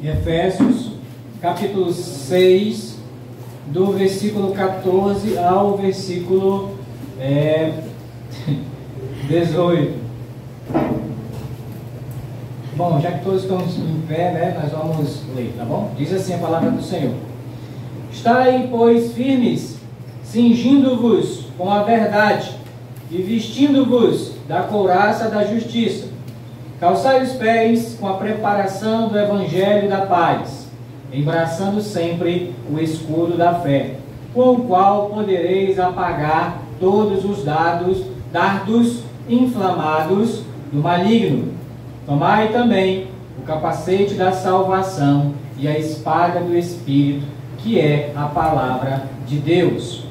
Efésios, capítulo 6, do versículo 14 ao versículo 18. Bom, já que todos estamos em pé, né, nós vamos ler, tá bom? Diz assim a palavra do Senhor: Estai, pois, firmes, cingindo-vos com a verdade e vestindo-vos da couraça da justiça. Calçai os pés com a preparação do evangelho da paz, embraçando sempre o escudo da fé, com o qual podereis apagar todos os dardos inflamados do maligno. Tomai também o capacete da salvação e a espada do Espírito, que é a palavra de Deus.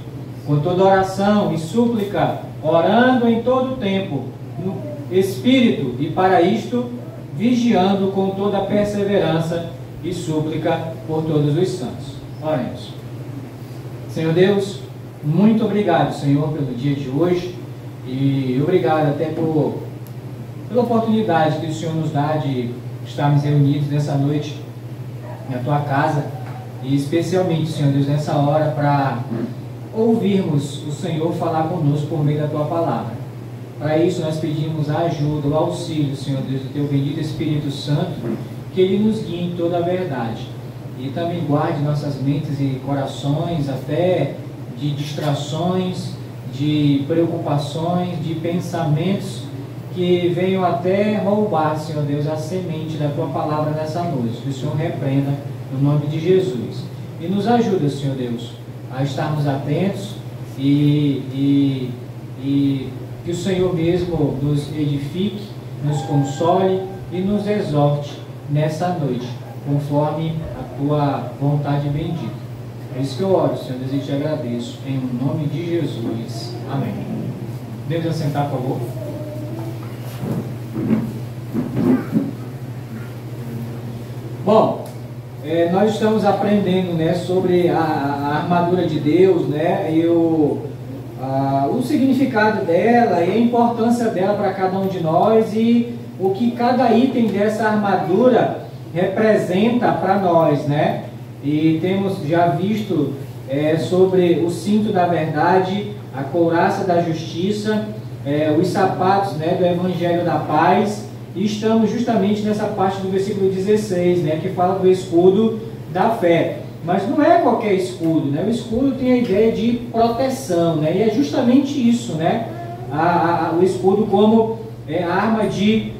Com toda oração e súplica, orando em todo o tempo, no Espírito, e para isto, vigiando com toda perseverança e súplica por todos os santos. Oremos. Senhor Deus, muito obrigado, Senhor, pelo dia de hoje, e obrigado até pela oportunidade que o Senhor nos dá de estarmos reunidos nessa noite na Tua casa, e especialmente, Senhor Deus, nessa hora para ouvirmos o Senhor falar conosco por meio da Tua palavra. Para isso nós pedimos a ajuda, o auxílio, Senhor Deus, do Teu bendito Espírito Santo, que Ele nos guie em toda a verdade. E também guarde nossas mentes e corações até de distrações, de preocupações, de pensamentos que venham até roubar, Senhor Deus, a semente da Tua palavra nessa noite. Que o Senhor repreenda no nome de Jesus. E nos ajuda, Senhor Deus, a estarmos atentos e que o Senhor mesmo nos edifique, nos console e nos exorte nessa noite, conforme a Tua vontade bendita. É isso que eu oro, Senhor Deus, e te agradeço, em nome de Jesus. Amém. Devemos assentar, por favor. Bom, nós estamos aprendendo, né, sobre a armadura de Deus, né, e o significado dela e a importância dela para cada um de nós e o que cada item dessa armadura representa para nós, né? E temos já visto sobre o cinto da verdade, a couraça da justiça, os sapatos, né, do evangelho da paz, e estamos justamente nessa parte do versículo 16, né, que fala do escudo da fé. Mas não é qualquer escudo, né? O escudo tem a ideia de proteção, né? E é justamente isso, né? O escudo como arma de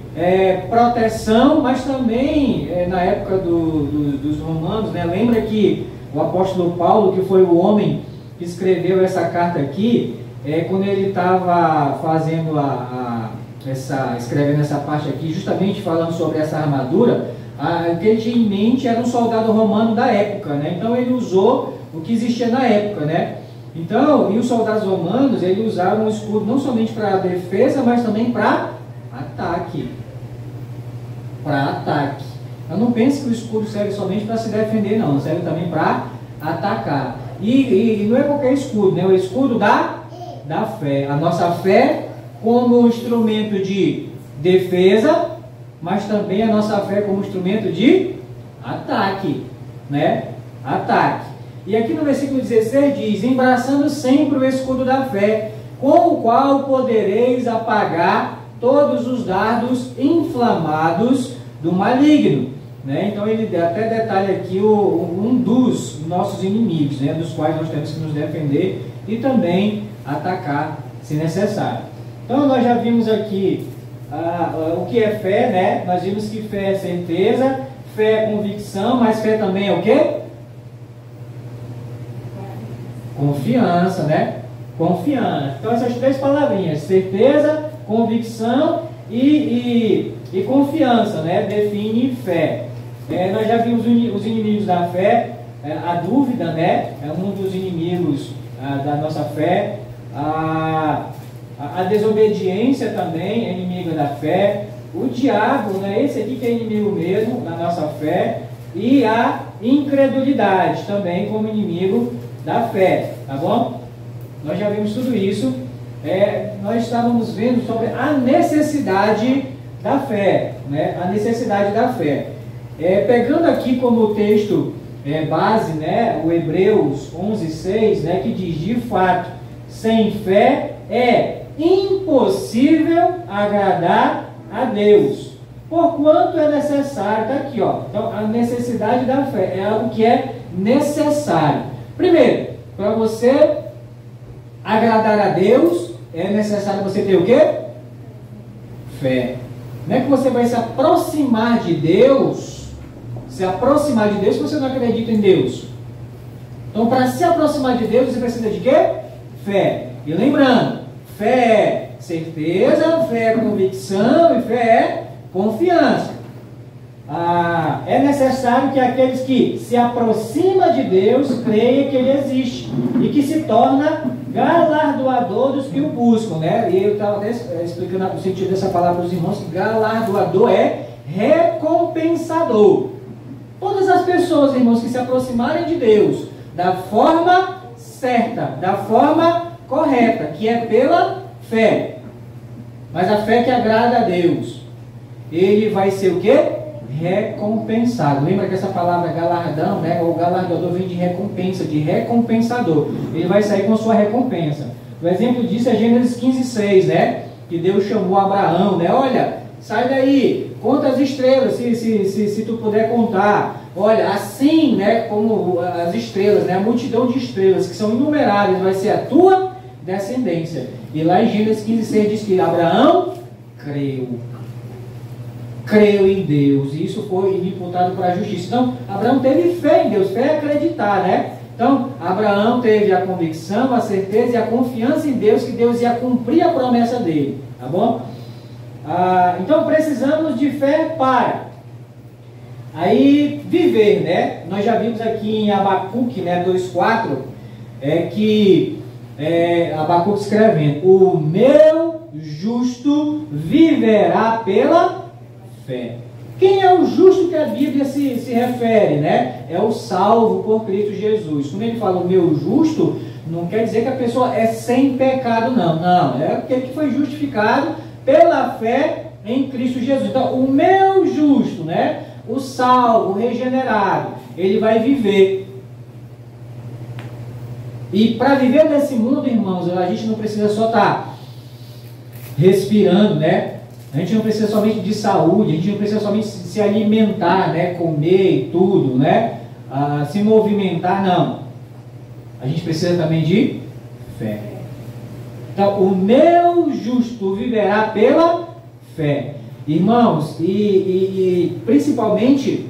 proteção, mas também na época dos romanos, né? Lembra que o apóstolo Paulo, que foi o homem que escreveu essa carta aqui, quando ele estava fazendo escrevendo essa parte aqui, justamente falando sobre essa armadura, o que ele tinha em mente era um soldado romano da época, né? Então ele usou o que existia na época, né? Então, e os soldados romanos, eles usavam o escudo não somente para defesa, mas também para ataque. Para ataque. Eu não pense que o escudo serve somente para se defender, não. Serve também para atacar. E não é qualquer escudo, né? O escudo da fé. A nossa fé como instrumento de defesa, mas também a nossa fé como instrumento de ataque, né? Ataque. E aqui no versículo 16 diz: embraçando sempre o escudo da fé, com o qual podereis apagar todos os dardos inflamados do maligno, né? Então ele até detalha aqui um dos nossos inimigos, né? Dos quais nós temos que nos defender e também atacar se necessário. Então nós já vimos aqui o que é fé, né? Nós vimos que fé é certeza, fé é convicção, mas fé também é o quê? Confiança, né? Confiança. Então essas três palavrinhas, certeza, convicção e confiança, né? Define fé. Nós já vimos os inimigos da fé, a dúvida, né? É um dos inimigos da nossa fé. A desobediência também é inimiga da fé. O diabo, né, esse aqui que é inimigo mesmo da nossa fé. E a incredulidade também como inimigo da fé. Tá bom? Nós já vimos tudo isso. Nós estávamos vendo sobre a necessidade da fé, né? A necessidade da fé. Pegando aqui como texto base, né, o Hebreus 11:6, né, que diz: de fato, sem fé é impossível agradar a Deus, porquanto é necessário. Está aqui, ó. Então, a necessidade da fé é algo que é necessário. Primeiro, para você agradar a Deus, é necessário você ter o quê? Fé. Não é que você vai se aproximar de Deus, se você não acredita em Deus. Então, para se aproximar de Deus, você precisa de quê? Fé. E lembrando, fé é certeza, fé é convicção e fé é confiança. É necessário que aqueles que se aproximam de Deus creiam que Ele existe e que se torna galardoador dos que o buscam, né? E eu estava até explicando o sentido dessa palavra para os irmãos, que galardoador é recompensador. Todas as pessoas, irmãos, que se aproximarem de Deus da forma certa, da forma correta, que é pela fé, mas a fé que agrada a Deus, ele vai ser o quê? Recompensado. Lembra que essa palavra galardão, né, ou galardoador, vem de recompensa, de recompensador. Ele vai sair com a sua recompensa. O exemplo disso é Gênesis 15:6, né, que Deus chamou Abraão, né, olha, sai daí, conta as estrelas, se tu puder contar. Olha, assim, né, como as estrelas, né, a multidão de estrelas, que são inumeráveis, vai ser a tua descendência. E lá em Gênesis 15:6 diz que Abraão creu em Deus, e isso foi imputado para a justiça. Então, Abraão teve fé em Deus, fé é acreditar, né? Então, Abraão teve a convicção, a certeza e a confiança em Deus, que Deus ia cumprir a promessa dele, tá bom? Então, precisamos de fé para aí viver, né? Nós já vimos aqui em Abacuque, né, 2:4, que Abacuque escrevendo: o meu justo viverá pela fé. Quem é o justo que a Bíblia se refere, né? É o salvo por Cristo Jesus. Quando ele fala o meu justo, não quer dizer que a pessoa é sem pecado, não. Não, é aquele que foi justificado pela fé em Cristo Jesus. Então, o meu justo, né? O salvo, o regenerado, ele vai viver. E para viver nesse mundo, irmãos, a gente não precisa só estar respirando, né? A gente não precisa somente de saúde, a gente não precisa somente se alimentar, né? Comer e tudo, né? Se movimentar, não. A gente precisa também de fé. Então, o meu justo viverá pela fé. Irmãos, e principalmente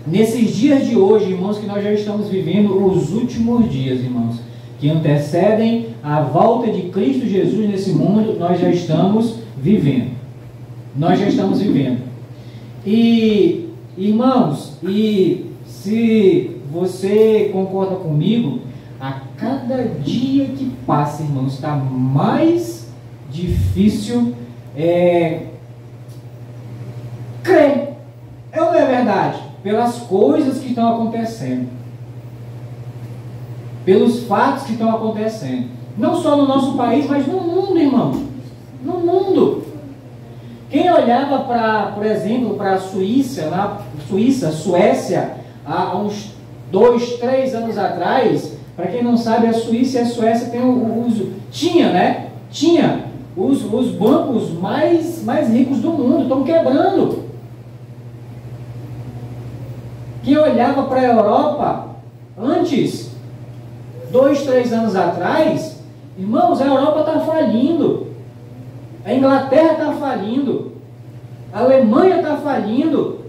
nesses dias de hoje, irmãos, que nós já estamos vivendo os últimos dias, irmãos, que antecedem a volta de Cristo Jesus nesse mundo, nós já estamos vivendo. Nós já estamos vivendo. E, irmãos, e se você concorda comigo, a cada dia que passa, irmãos, está mais difícil crer. É ou não é verdade? Pelas coisas que estão acontecendo, pelos fatos que estão acontecendo, não só no nosso país, mas no mundo, irmão. No mundo. Quem olhava para, por exemplo, para a Suécia, há uns 2, 3 anos atrás, para quem não sabe, a Suíça e a Suécia tinha os bancos mais ricos do mundo, estão quebrando. Quem olhava para a Europa antes, 2, 3 anos atrás, irmãos, a Europa está falindo. A Inglaterra está falindo, a Alemanha está falindo.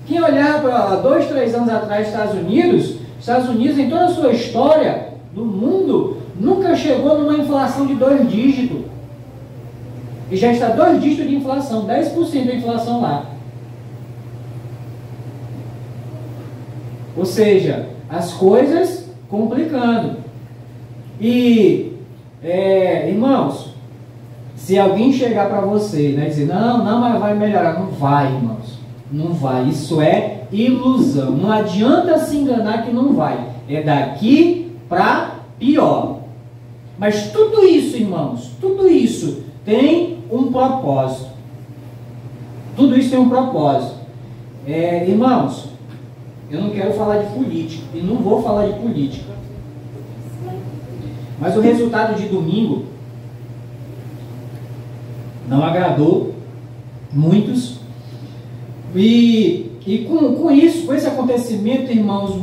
Quem olhava para 2, 3 anos atrás, Estados Unidos em toda a sua história do mundo, nunca chegou numa inflação de 2 dígitos. E já está 2 dígitos de inflação, 10% de inflação lá. Ou seja, as coisas complicando. E, irmãos, se alguém chegar para você, né, dizer, não, mas vai melhorar. Não vai, irmãos. Não vai. Isso é ilusão. Não adianta se enganar que não vai. É daqui para pior. Mas tudo isso, irmãos, tudo isso tem um propósito. Tudo isso tem um propósito. Irmãos, eu não quero falar de política, e não vou falar de política. Mas o resultado de domingo não agradou muitos. E com isso, com esse acontecimento, irmãos,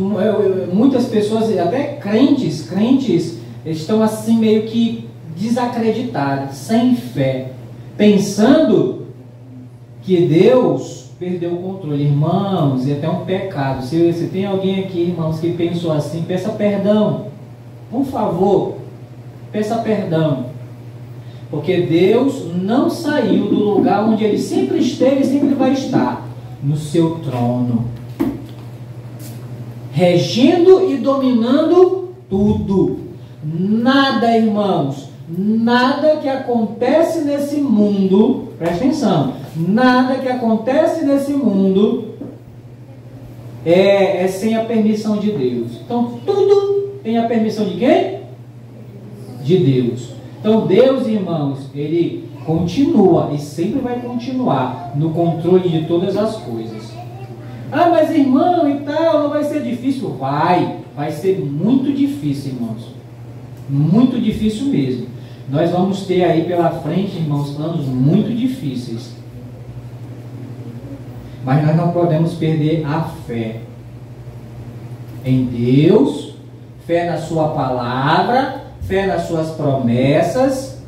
muitas pessoas, até crentes, estão assim meio que desacreditadas, sem fé, pensando que Deus perdeu o controle. Irmãos, é até um pecado. Se tem alguém aqui, irmãos, que pensou assim, peça perdão. Por favor, peça perdão. Porque Deus não saiu do lugar onde Ele sempre esteve e sempre vai estar. No seu trono. Regendo e dominando tudo. Nada, irmãos, nada que acontece nesse mundo, presta atenção, nada que acontece nesse mundo é sem a permissão de Deus. Então, tudo tem a permissão de quem? De Deus. Então, Deus, irmãos, Ele continua e sempre vai continuar no controle de todas as coisas. Ah, mas irmão e tal, não vai ser difícil? Vai ser muito difícil, irmãos. Muito difícil mesmo. Nós vamos ter aí pela frente, irmãos, anos muito difíceis. Mas nós não podemos perder a fé em Deus, fé na sua palavra, fé nas suas promessas.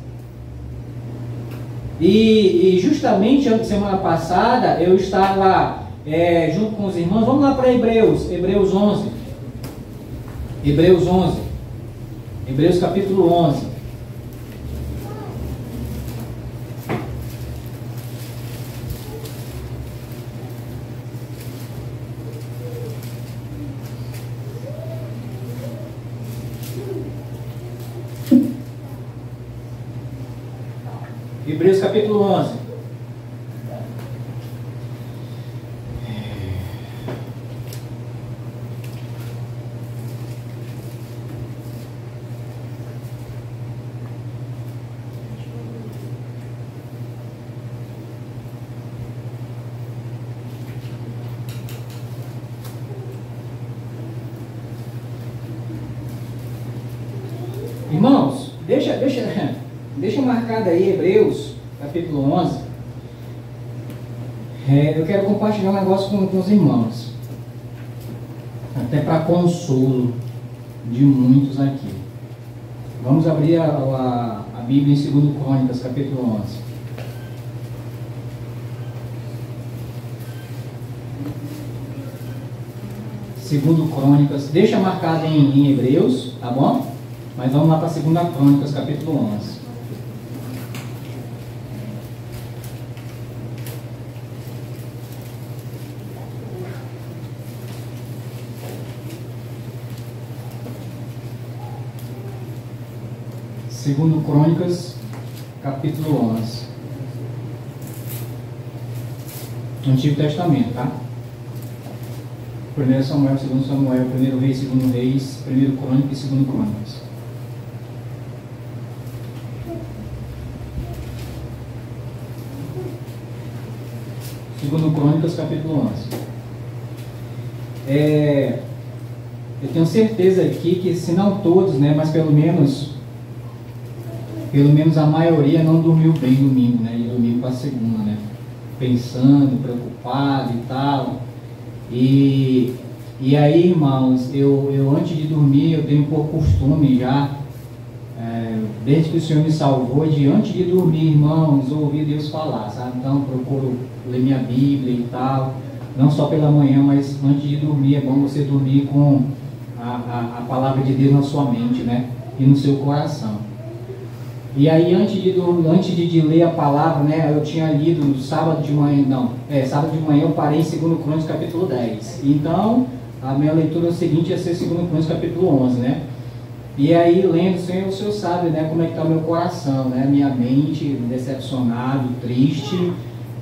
E justamente semana passada eu estava junto com os irmãos. Vamos lá para Hebreus 11. Hebreus capítulo 11. Hebreus capítulo 11. Irmãos, deixa marcado aí Hebreus capítulo 11. Eu quero compartilhar um negócio com os irmãos, até para consolo de muitos aqui. Vamos abrir a Bíblia em 2 Crônicas capítulo 11. Segundo Crônicas, deixa marcado em Hebreus, tá bom? Mas vamos lá para 2 Crônicas, capítulo 11. Segundo Crônicas, capítulo 11. Antigo Testamento, tá? 1 Samuel, 2 Samuel, 1 Reis, 2 Reis, 1 Crônicas e 2 Crônicas. Segundo Crônicas, capítulo 11. Eu tenho certeza aqui que, se não todos, né, mas pelo menos a maioria não dormiu bem domingo, né, de domingo para segunda, né, pensando, preocupado e tal. E aí, irmãos, eu antes de dormir, eu tenho por costume já, desde que o Senhor me salvou, de antes de dormir, irmãos, ouvir Deus falar, sabe? Então, procuro ler minha Bíblia e tal, não só pela manhã, mas antes de dormir. É bom você dormir com a palavra de Deus na sua mente, né? E no seu coração. E aí, antes de ler a palavra, né, eu tinha lido sábado de manhã eu parei em 2 Crônicas capítulo 10. Então, a minha leitura seguinte ia ser 2 Crônicas capítulo 11, né? E aí, lendo, o Senhor sabe, né, como é que está o meu coração, né? Minha mente decepcionado, triste,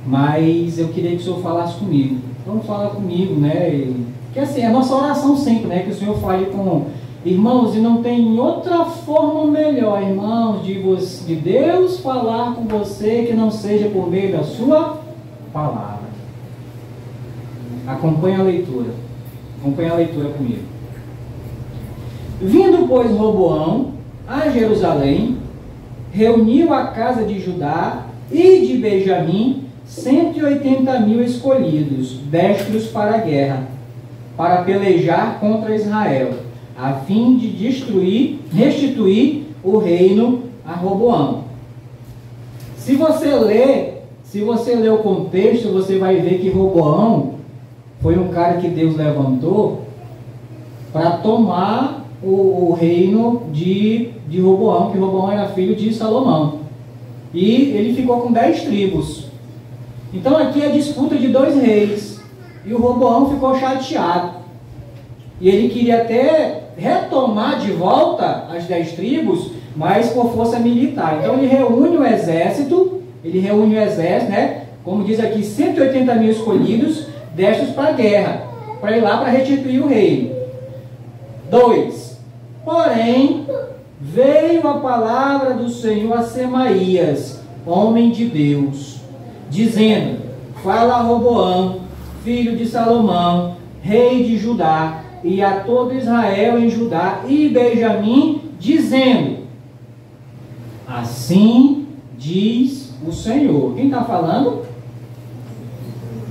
mas eu queria que o Senhor falasse comigo. Então, fala comigo, né? Que assim, é a nossa oração sempre, né, que o Senhor fale com irmãos, e não tem outra forma melhor, irmãos, de Deus falar com você que não seja por meio da sua palavra. Acompanhe a leitura. Acompanhe a leitura comigo. Vindo, pois, Roboão a Jerusalém, reuniu a casa de Judá e de Benjamim 180.000 escolhidos, destros para a guerra, para pelejar contra Israel, a fim de restituir o reino a Roboão. Se você ler o contexto, você vai ver que Roboão foi um cara que Deus levantou para tomar o reino de Roboão, que Roboão era filho de Salomão. E ele ficou com 10 tribos. Então aqui é a disputa de 2 reis. E o Roboão ficou chateado. E ele queria até retomar de volta as 10 tribos, mas por força militar. Então ele reúne o exército, né? Como diz aqui, 180.000 escolhidos, destes para a guerra, para ir lá para restituir o reino. 2. Porém, veio a palavra do Senhor a Semaías, homem de Deus, dizendo: fala a Roboão, filho de Salomão, rei de Judá, e a todo Israel em Judá e Benjamim, dizendo: assim diz o Senhor. Quem está falando?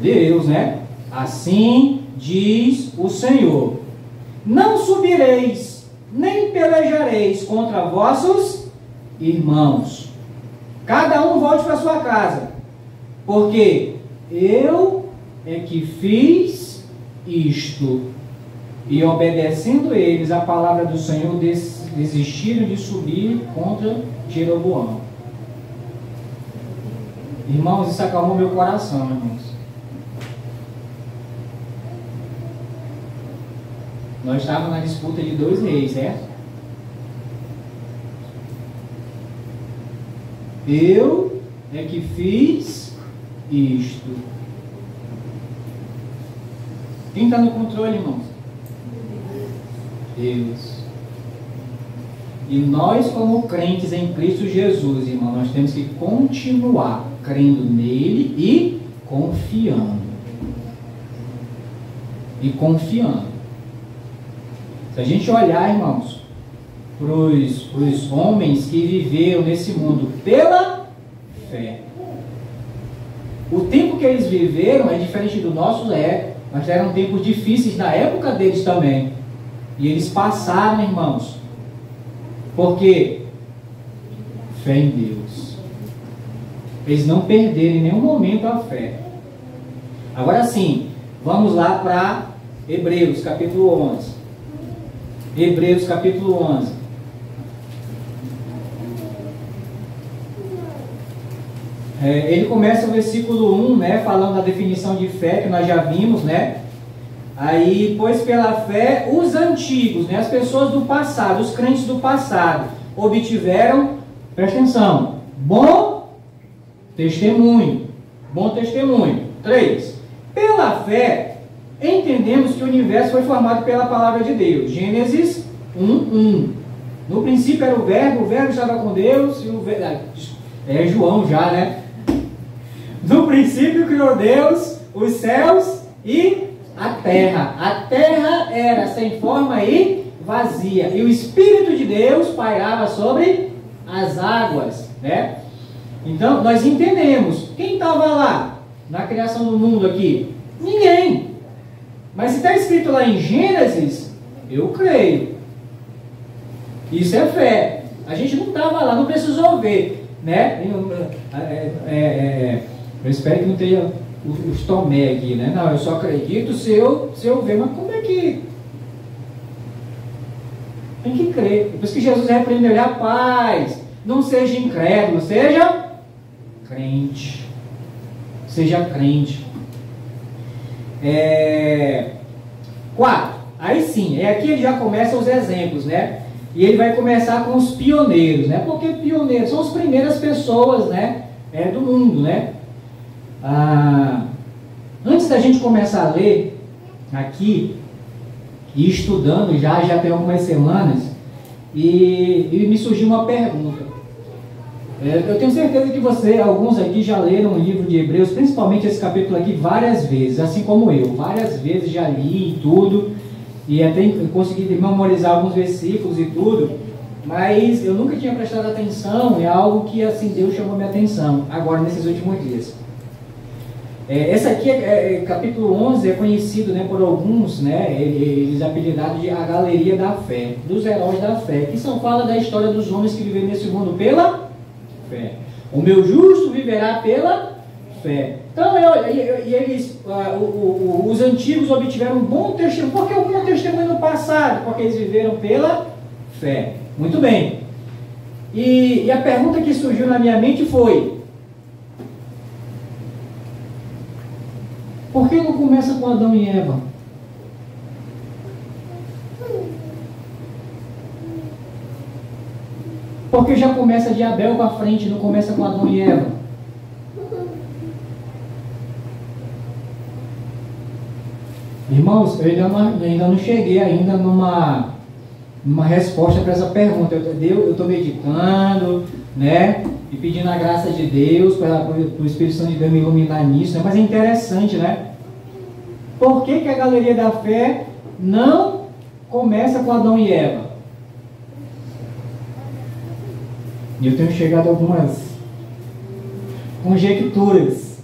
Deus, né? Assim diz o Senhor: não subireis, nem pelejareis contra vossos irmãos. Cada um volte para sua casa, porque eu é que fiz isto. E obedecendo eles a palavra do Senhor, desistiram de subir contra Jeroboão. Irmãos, isso acalmou meu coração, irmãos. Nós estávamos na disputa de 2 reis, certo? Eu é que fiz isto. Quem está no controle, irmãos? Deus. E nós, como crentes em Cristo Jesus, irmão, nós temos que continuar crendo nele e confiando. Se a gente olhar, irmãos, para os homens que viveram nesse mundo pela fé, o tempo que eles viveram é diferente do nosso, mas eram tempos difíceis na época deles também. E eles passaram, irmãos, porque fé em Deus. Eles não perderam em nenhum momento a fé. Agora sim, vamos lá para Hebreus capítulo 11. Hebreus capítulo 11. Ele começa o versículo 1, né, falando da definição de fé que nós já vimos, né? Aí, pois pela fé, os antigos, né, as pessoas do passado, os crentes do passado, obtiveram, presta atenção, bom testemunho. 3. Pela fé, entendemos que o universo foi formado pela palavra de Deus. Gênesis 1:1. No princípio era o verbo estava com Deus, e o verbo... É João já, né? No princípio criou Deus os céus e a terra. A terra era sem forma e vazia, e o Espírito de Deus pairava sobre as águas, né? Então, nós entendemos. Quem estava lá na criação do mundo aqui? Ninguém. Mas se está escrito lá em Gênesis, eu creio. Isso é fé. A gente não estava lá, não precisou ver, né? Eu espero que não tenha os Tomé aqui, né? Não, eu só acredito se eu ver. Mas como é que... Tem que crer. Por isso que Jesus repreendeu: rapaz, não seja incrédulo, seja crente. Seja crente. 4. Aí sim, aqui ele já começa os exemplos, né? E ele vai começar com os pioneiros, né? Porque pioneiros são as primeiras pessoas, né, do mundo, né? Antes da gente começar a ler aqui e estudando já tem algumas semanas, e me surgiu uma pergunta. Eu tenho certeza que alguns aqui já leram o livro de Hebreus, principalmente esse capítulo aqui, várias vezes, assim como eu. Várias vezes já li tudo, e até consegui memorizar alguns versículos e tudo, mas eu nunca tinha prestado atenção, é algo que assim Deus chamou minha atenção, agora nesses últimos dias. Essa aqui, capítulo 11, é conhecido, né, por alguns, né, eles apelidados de a Galeria da Fé, dos heróis da fé, que fala da história dos homens que vivem nesse mundo pela fé. O meu justo viverá pela fé. Então, os antigos obtiveram um bom testemunho. Por que um bom testemunho no passado? Porque eles viveram pela fé. Muito bem. E a pergunta que surgiu na minha mente foi: por que não começa com Adão e Eva? Porque já começa de Abel para frente, não começa com Adão e Eva. Irmãos, eu ainda não cheguei ainda numa resposta para essa pergunta. Eu estou meditando, né? E pedindo a graça de Deus, para o Espírito Santo de Deus me iluminar nisso, né? Mas é interessante, né? Por que a Galeria da Fé não começa com Adão e Eva? E eu tenho chegado a algumas conjecturas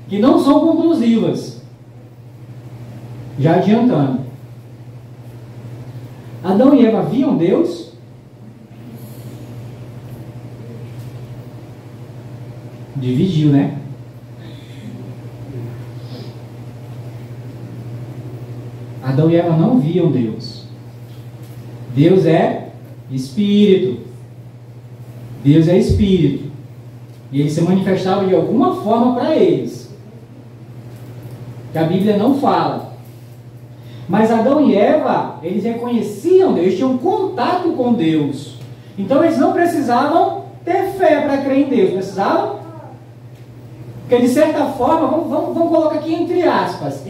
que não são conclusivas. Já adiantando. Adão e Eva viam Deus? Dividiu, né? Adão e Eva não viam Deus. Deus é Espírito. Deus é Espírito. E ele se manifestava de alguma forma para eles, que a Bíblia não fala. Mas Adão e Eva, eles reconheciam Deus, eles tinham contato com Deus. Então eles não precisavam ter fé para crer em Deus. Precisavam? Porque de certa forma, vamos colocar aqui entre aspas,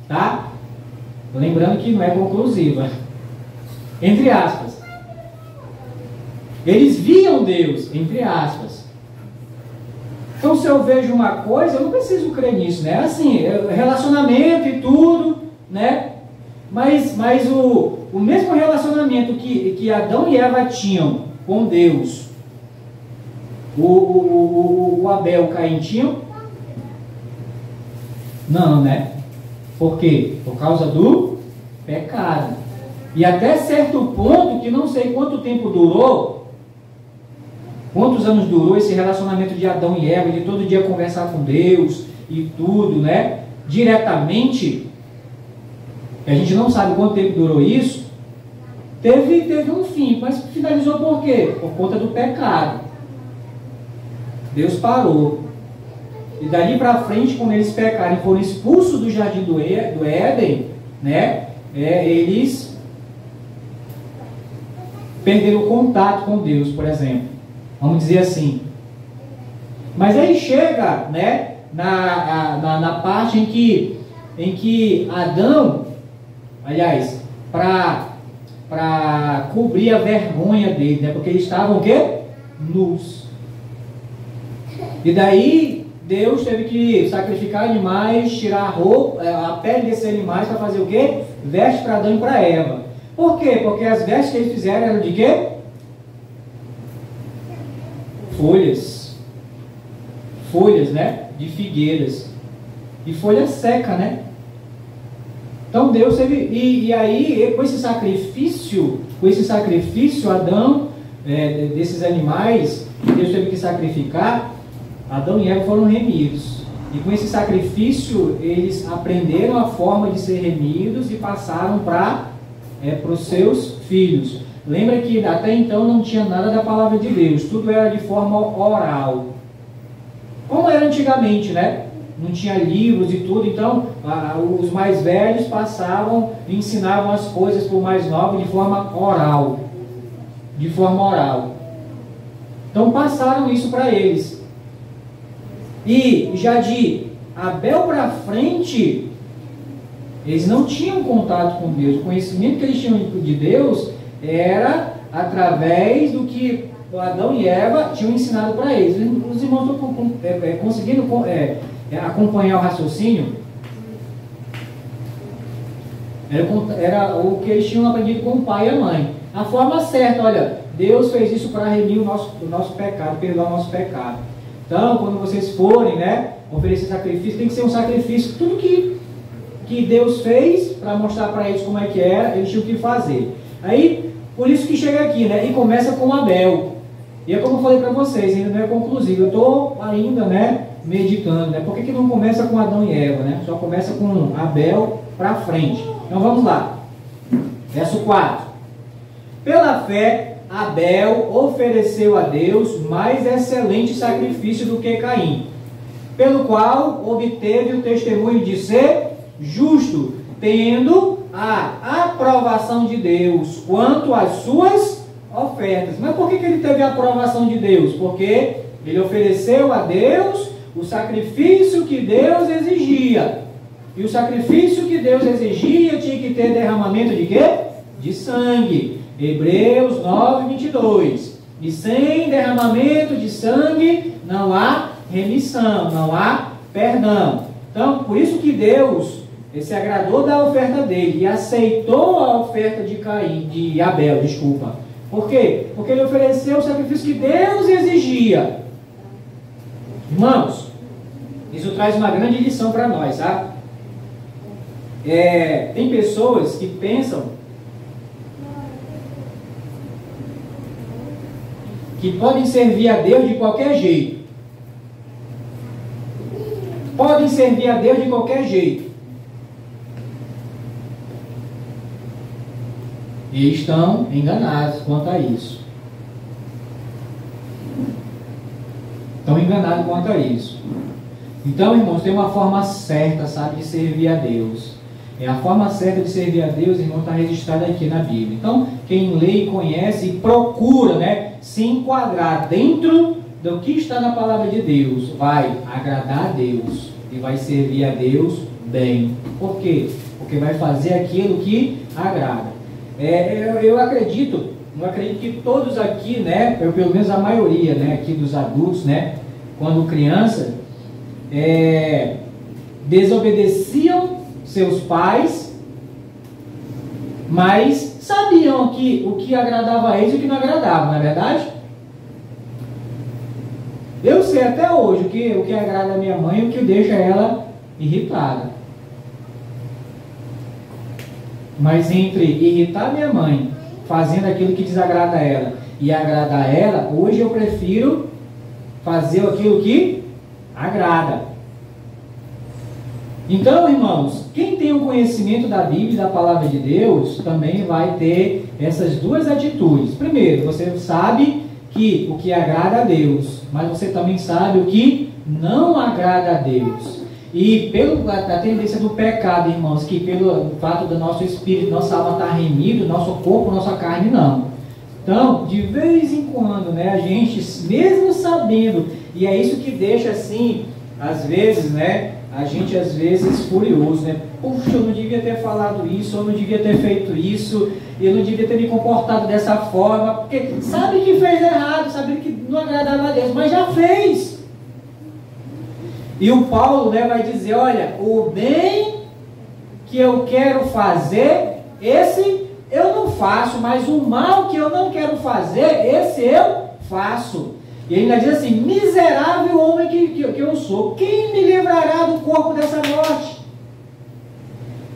tá? Lembrando que não é conclusiva. Entre aspas. Eles viam Deus, entre aspas. Então, se eu vejo uma coisa, eu não preciso crer nisso, né? Assim, relacionamento e tudo, né? Mas o mesmo relacionamento que Adão e Eva tinham com Deus, o Abel e o Caim tinham? Não, né? Por quê? Por causa do pecado. E até certo ponto, que não sei quanto tempo durou, quantos anos durou esse relacionamento de Adão e Eva, de todo dia conversar com Deus e tudo, né? Diretamente, a gente não sabe quanto tempo durou isso, teve um fim, mas finalizou por quê? Por conta do pecado. Deus parou. E dali para frente, quando eles pecaram e foram expulsos do jardim do Éden, né? Eles perderam o contato com Deus, por exemplo. Vamos dizer assim. Mas aí chega, né, na parte em que Adão, aliás, para cobrir a vergonha dele, né, porque eles estavam o quê? Nus. E daí Deus teve que sacrificar animais, tirar a roupa, a pele desses animais para fazer o quê? Veste para Adão e para Eva. Por quê? Porque as vestes que eles fizeram eram de quê? Folhas, né? De figueiras. E folha seca, né? Então Deus teve... E aí, com esse sacrifício, Adão, desses animais, Deus teve que sacrificar, Adão e Eva foram remidos. E com esse sacrifício, eles aprenderam a forma de ser remidos e passaram para os seus filhos. Lembra que até então não tinha nada da palavra de Deus, tudo era de forma oral. Como era antigamente, né? Não tinha livros e tudo, então os mais velhos passavam e ensinavam as coisas para o mais novo de forma oral. Então passaram isso para eles. E já de Abel para frente, eles não tinham contato com Deus. O conhecimento que eles tinham de Deus era através do que Adão e Eva tinham ensinado para eles. Os irmãos estão conseguindo acompanhar o raciocínio? Era o que eles tinham aprendido com o pai e a mãe. A forma certa, olha, Deus fez isso para remir o nosso pecado, perdoar o nosso pecado. Então, quando vocês forem, né, oferecer sacrifício, tem que ser um sacrifício. Tudo que Deus fez para mostrar para eles como é que era, eles tinham que fazer. Aí, por isso que chega aqui, né, e começa com Abel. E é como eu falei para vocês, ainda não é conclusivo. Eu estou ainda, né, meditando, né, por que não começa com Adão e Eva, né? Só começa com Abel para frente. Então vamos lá. Verso 4. Pela fé, Abel ofereceu a Deus mais excelente sacrifício do que Caim, pelo qual obteve o testemunho de ser justo, tendo a aprovação de Deus quanto às suas ofertas. Mas por que ele teve a aprovação de Deus? Porque ele ofereceu a Deus o sacrifício que Deus exigia. E o sacrifício que Deus exigia tinha que ter derramamento de quê? De sangue. Hebreus 9, 22. E sem derramamento de sangue não há remissão, não há perdão. Então, por isso que Deus se agradou da oferta dele e aceitou a oferta de Abel, desculpa. Por quê? Porque ele ofereceu o sacrifício que Deus exigia. Irmãos, isso traz uma grande lição para nós, sabe? Tem pessoas que pensam que podem servir a Deus de qualquer jeito. Podem servir a Deus de qualquer jeito. E estão enganados quanto a isso. Estão enganados quanto a isso. Então, irmãos, tem uma forma certa, sabe, de servir a Deus. A forma certa de servir a Deus, irmão, está registrada aqui na Bíblia. Então, quem lê e conhece e procura, né, se enquadrar dentro do que está na palavra de Deus, vai agradar a Deus e vai servir a Deus bem. Por quê? Porque vai fazer aquilo que agrada. Eu acredito que todos aqui, né, pelo menos a maioria, né, aqui dos adultos, né, quando criança, desobedeciam seus pais, mas sabiam o que agradava a eles e o que não agradava, não é verdade? Eu sei até hoje o que agrada a minha mãe e o que deixa ela irritada. Mas entre irritar minha mãe, fazendo aquilo que desagrada a ela, e agradar ela, hoje eu prefiro fazer aquilo que agrada. Então, irmãos, quem tem o conhecimento da Bíblia e da Palavra de Deus, também vai ter essas duas atitudes. Primeiro, você sabe que o que agrada a Deus, mas você também sabe o que não agrada a Deus. E pela tendência do pecado, irmãos, que pelo fato do nosso espírito, nossa alma estar remido, nosso corpo, nossa carne, não. Então, de vez em quando, né, a gente, mesmo sabendo, e é isso que deixa assim, às vezes, né, a gente às vezes furioso, né? Puxa, eu não devia ter falado isso, eu não devia ter feito isso, eu não devia ter me comportado dessa forma, porque sabe que fez errado, sabe que não agradava a Deus, mas já fez. E o Paulo, né, vai dizer, olha, o bem que eu quero fazer, esse eu não faço, mas o mal que eu não quero fazer, esse eu faço. E ele ainda diz assim, miserável homem que eu sou, quem me livrará do corpo dessa morte?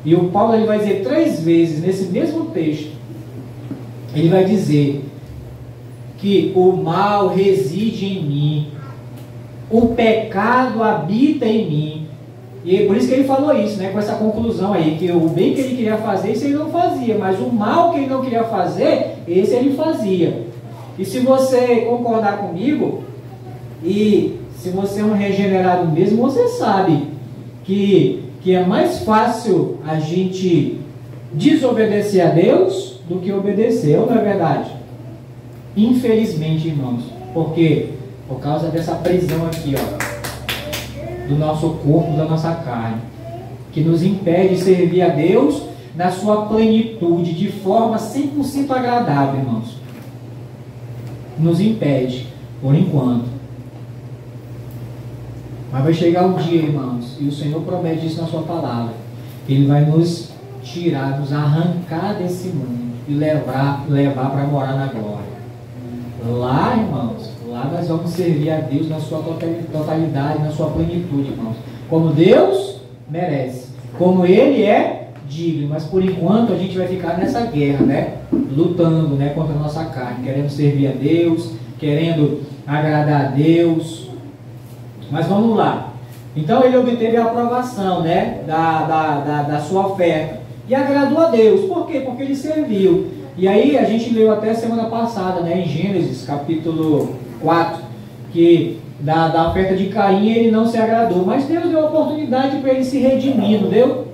E o Paulo ele vai dizer 3 vezes nesse mesmo texto, ele vai dizer que o mal reside em mim, o pecado habita em mim. E é por isso que ele falou isso, né, com essa conclusão aí, que o bem que ele queria fazer, isso ele não fazia, mas o mal que ele não queria fazer, esse ele fazia. E se você concordar comigo, e se você é um regenerado mesmo, você sabe que é mais fácil a gente desobedecer a Deus do que obedecer, não é verdade? Infelizmente, irmãos. Por quê? Por causa dessa prisão aqui, ó, do nosso corpo, da nossa carne, que nos impede de servir a Deus na sua plenitude, de forma 100% agradável, irmãos. nos impede, por enquanto. Mas vai chegar um dia, irmãos, e o Senhor promete isso na sua palavra, que Ele vai nos tirar, nos arrancar desse mundo e levar para morar na glória. Lá, irmãos, lá nós vamos servir a Deus na sua totalidade, na sua plenitude, irmãos. Como Deus merece, como Ele é digno. Mas por enquanto a gente vai ficar nessa guerra, né? Lutando, né, contra a nossa carne, querendo servir a Deus, querendo agradar a Deus. Mas vamos lá. Então ele obteve a aprovação, né, da sua oferta e agradou a Deus. Por quê? Porque ele serviu. E aí a gente leu até semana passada, né, em Gênesis capítulo 4, que da oferta de Caim ele não se agradou, mas Deus deu a oportunidade para ele se redimir, não deu?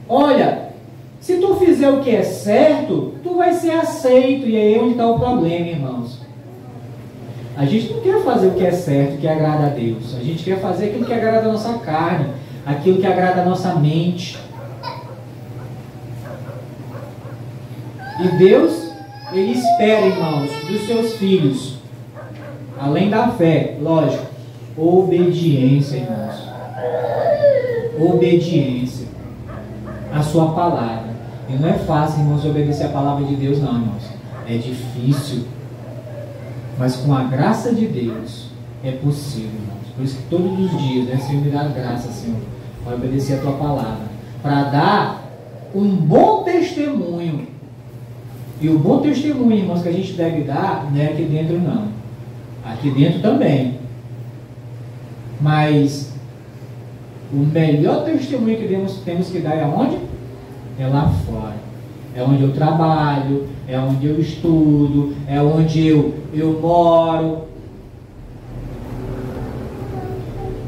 Olha, se tu fizer o que é certo, tu vai ser aceito. E aí é onde está o problema, irmãos. A gente não quer fazer o que é certo, o que agrada a Deus. A gente quer fazer aquilo que agrada a nossa carne, aquilo que agrada a nossa mente. E Deus, Ele espera, irmãos, dos seus filhos, além da fé, lógico, obediência, irmãos. Obediência à sua palavra. E não é fácil, irmãos, obedecer a palavra de Deus, não, irmãos. É difícil. Mas com a graça de Deus é possível, irmãos. Por isso que todos os dias, né, Senhor, me dá graça, Senhor, para obedecer a tua palavra, para dar um bom testemunho. E o bom testemunho, irmãos, que a gente deve dar, não é aqui dentro, não. Aqui dentro também. Mas o melhor testemunho que temos que dar é onde? É lá fora. É onde eu trabalho, é onde eu estudo, é onde eu moro.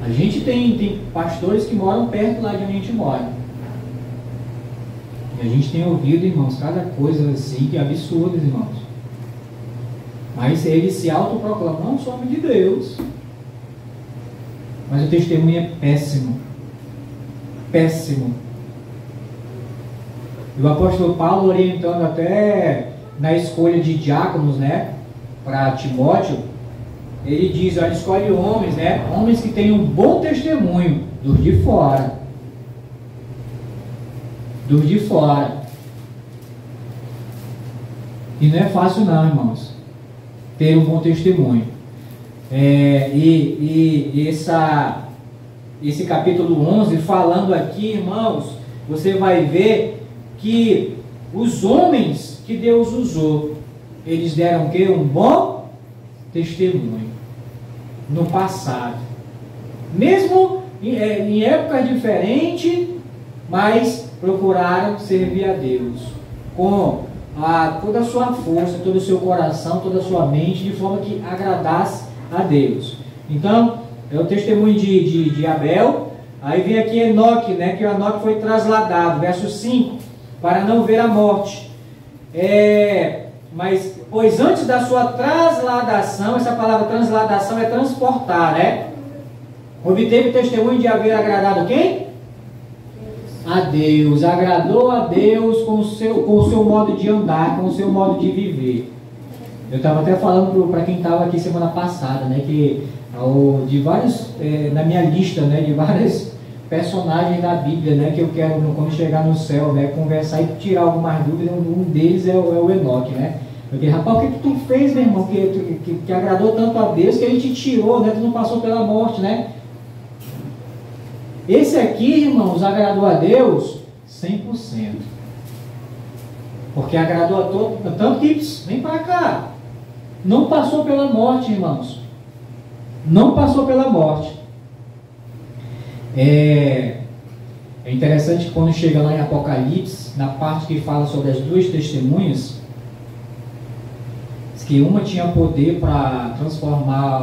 A gente tem pastores que moram perto lá de onde a gente mora. E a gente tem ouvido, irmãos, cada coisa assim que é absurda, irmãos. Mas eles se autoproclamam, não, sou homem de Deus. Mas o testemunho é péssimo. Péssimo. E o apóstolo Paulo, orientando até na escolha de diáconos, né, para Timóteo, ele diz, olha, escolhe homens, né, homens que tenham um bom testemunho dos de fora. Dos de fora. E não é fácil não, irmãos, ter um bom testemunho. Esse capítulo 11, falando aqui, irmãos, você vai ver que os homens que Deus usou, eles deram o quê? Um bom testemunho no passado. Mesmo em épocas diferentes, mas procuraram servir a Deus com toda a sua força, todo o seu coração, toda a sua mente, de forma que agradasse a Deus. Então, é o testemunho de Abel. Aí vem aqui Enoque, né, que o Enoque foi trasladado, verso 5, para não ver a morte. Mas, pois antes da sua trasladação, essa palavra transladação é transportar, né? Obteve testemunho de haver agradado quem? A Deus. Agradou a Deus com o seu modo de andar, com o seu modo de viver. Eu estava até falando para quem estava aqui semana passada, né, que de vários, na minha lista, né, de vários personagens da Bíblia, né, que eu quero, quando chegar no céu, né, conversar e tirar algumas dúvidas. Um deles é o Enoque, né? Porque, rapaz, o que tu fez, meu irmão, que agradou tanto a Deus, que a gente tirou, né? Tu não passou pela morte, né? Esse aqui, irmãos, agradou a Deus 100%. Porque agradou a todos, tanto que, vem para cá, não passou pela morte, irmãos. Não passou pela morte. É interessante que quando chega lá em Apocalipse, na parte que fala sobre as duas testemunhas, diz que uma tinha poder para transformar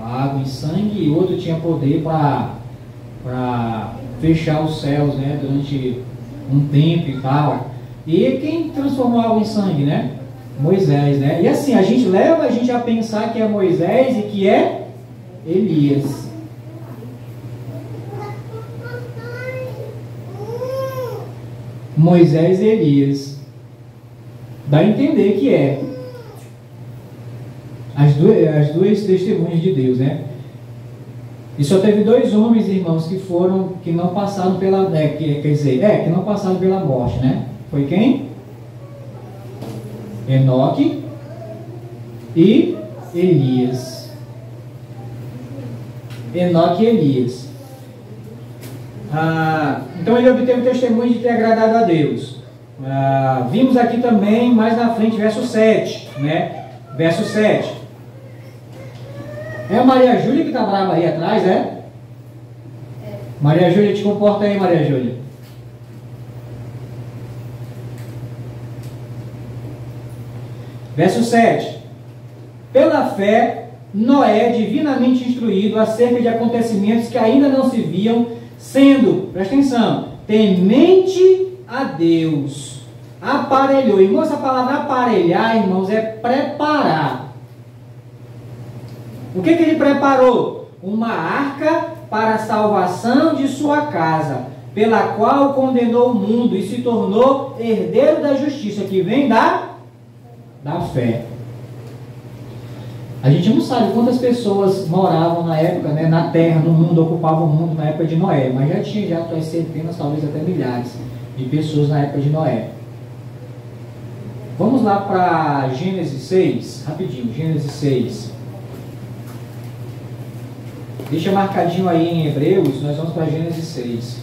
a água em sangue e outra tinha poder para fechar os céus, né, durante um tempo e tal. E quem transformou a água em sangue, né? Moisés, né? E assim, a gente leva a gente a pensar que é Moisés e que é Elias. Moisés e Elias. Dá a entender que é. as duas testemunhas de Deus, né? E só teve 2 homens, irmãos, que não passaram pela, que não passaram pela morte, né? Foi quem? Enoque e Elias. Enoque e Elias. Então ele obteve o testemunho de ter agradado a Deus. Vimos aqui também, mais na frente, verso 7, né? Verso 7. É a Maria Júlia que está brava aí atrás, é? Maria Júlia, te comporta aí, Maria Júlia. Verso 7. Pela fé, Noé, divinamente instruído acerca de acontecimentos que ainda não se viam, sendo, presta atenção, temente a Deus, aparelhou. Irmãos, essa palavra aparelhar, irmãos, é preparar. O que ele preparou? Uma arca para a salvação de sua casa, pela qual condenou o mundo e se tornou herdeiro da justiça, que vem da fé. A gente não sabe quantas pessoas moravam na época, né, na terra, no mundo, ocupavam o mundo na época de Noé, mas já tinha as centenas, talvez até milhares de pessoas na época de Noé. Vamos lá para Gênesis 6, rapidinho, Gênesis 6. Deixa marcadinho aí em Hebreus, nós vamos para Gênesis 6.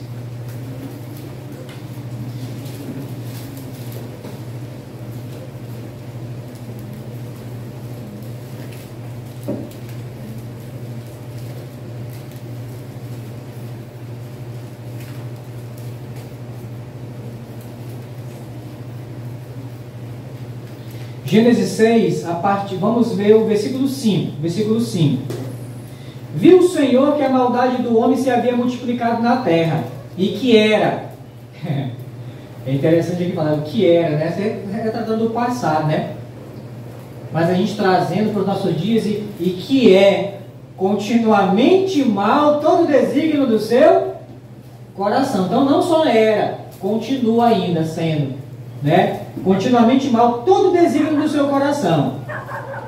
Gênesis 6, vamos ver o versículo 5. Versículo 5. Viu o Senhor que a maldade do homem se havia multiplicado na terra, e que era. É interessante aqui falar o que era, né? Você está tratando do passado, né? Mas a gente trazendo para os nossos dias, e que é continuamente mal todo o desígnio do seu coração. Então não só era, continua ainda sendo, né? Continuamente mal todo o desígnio do seu coração.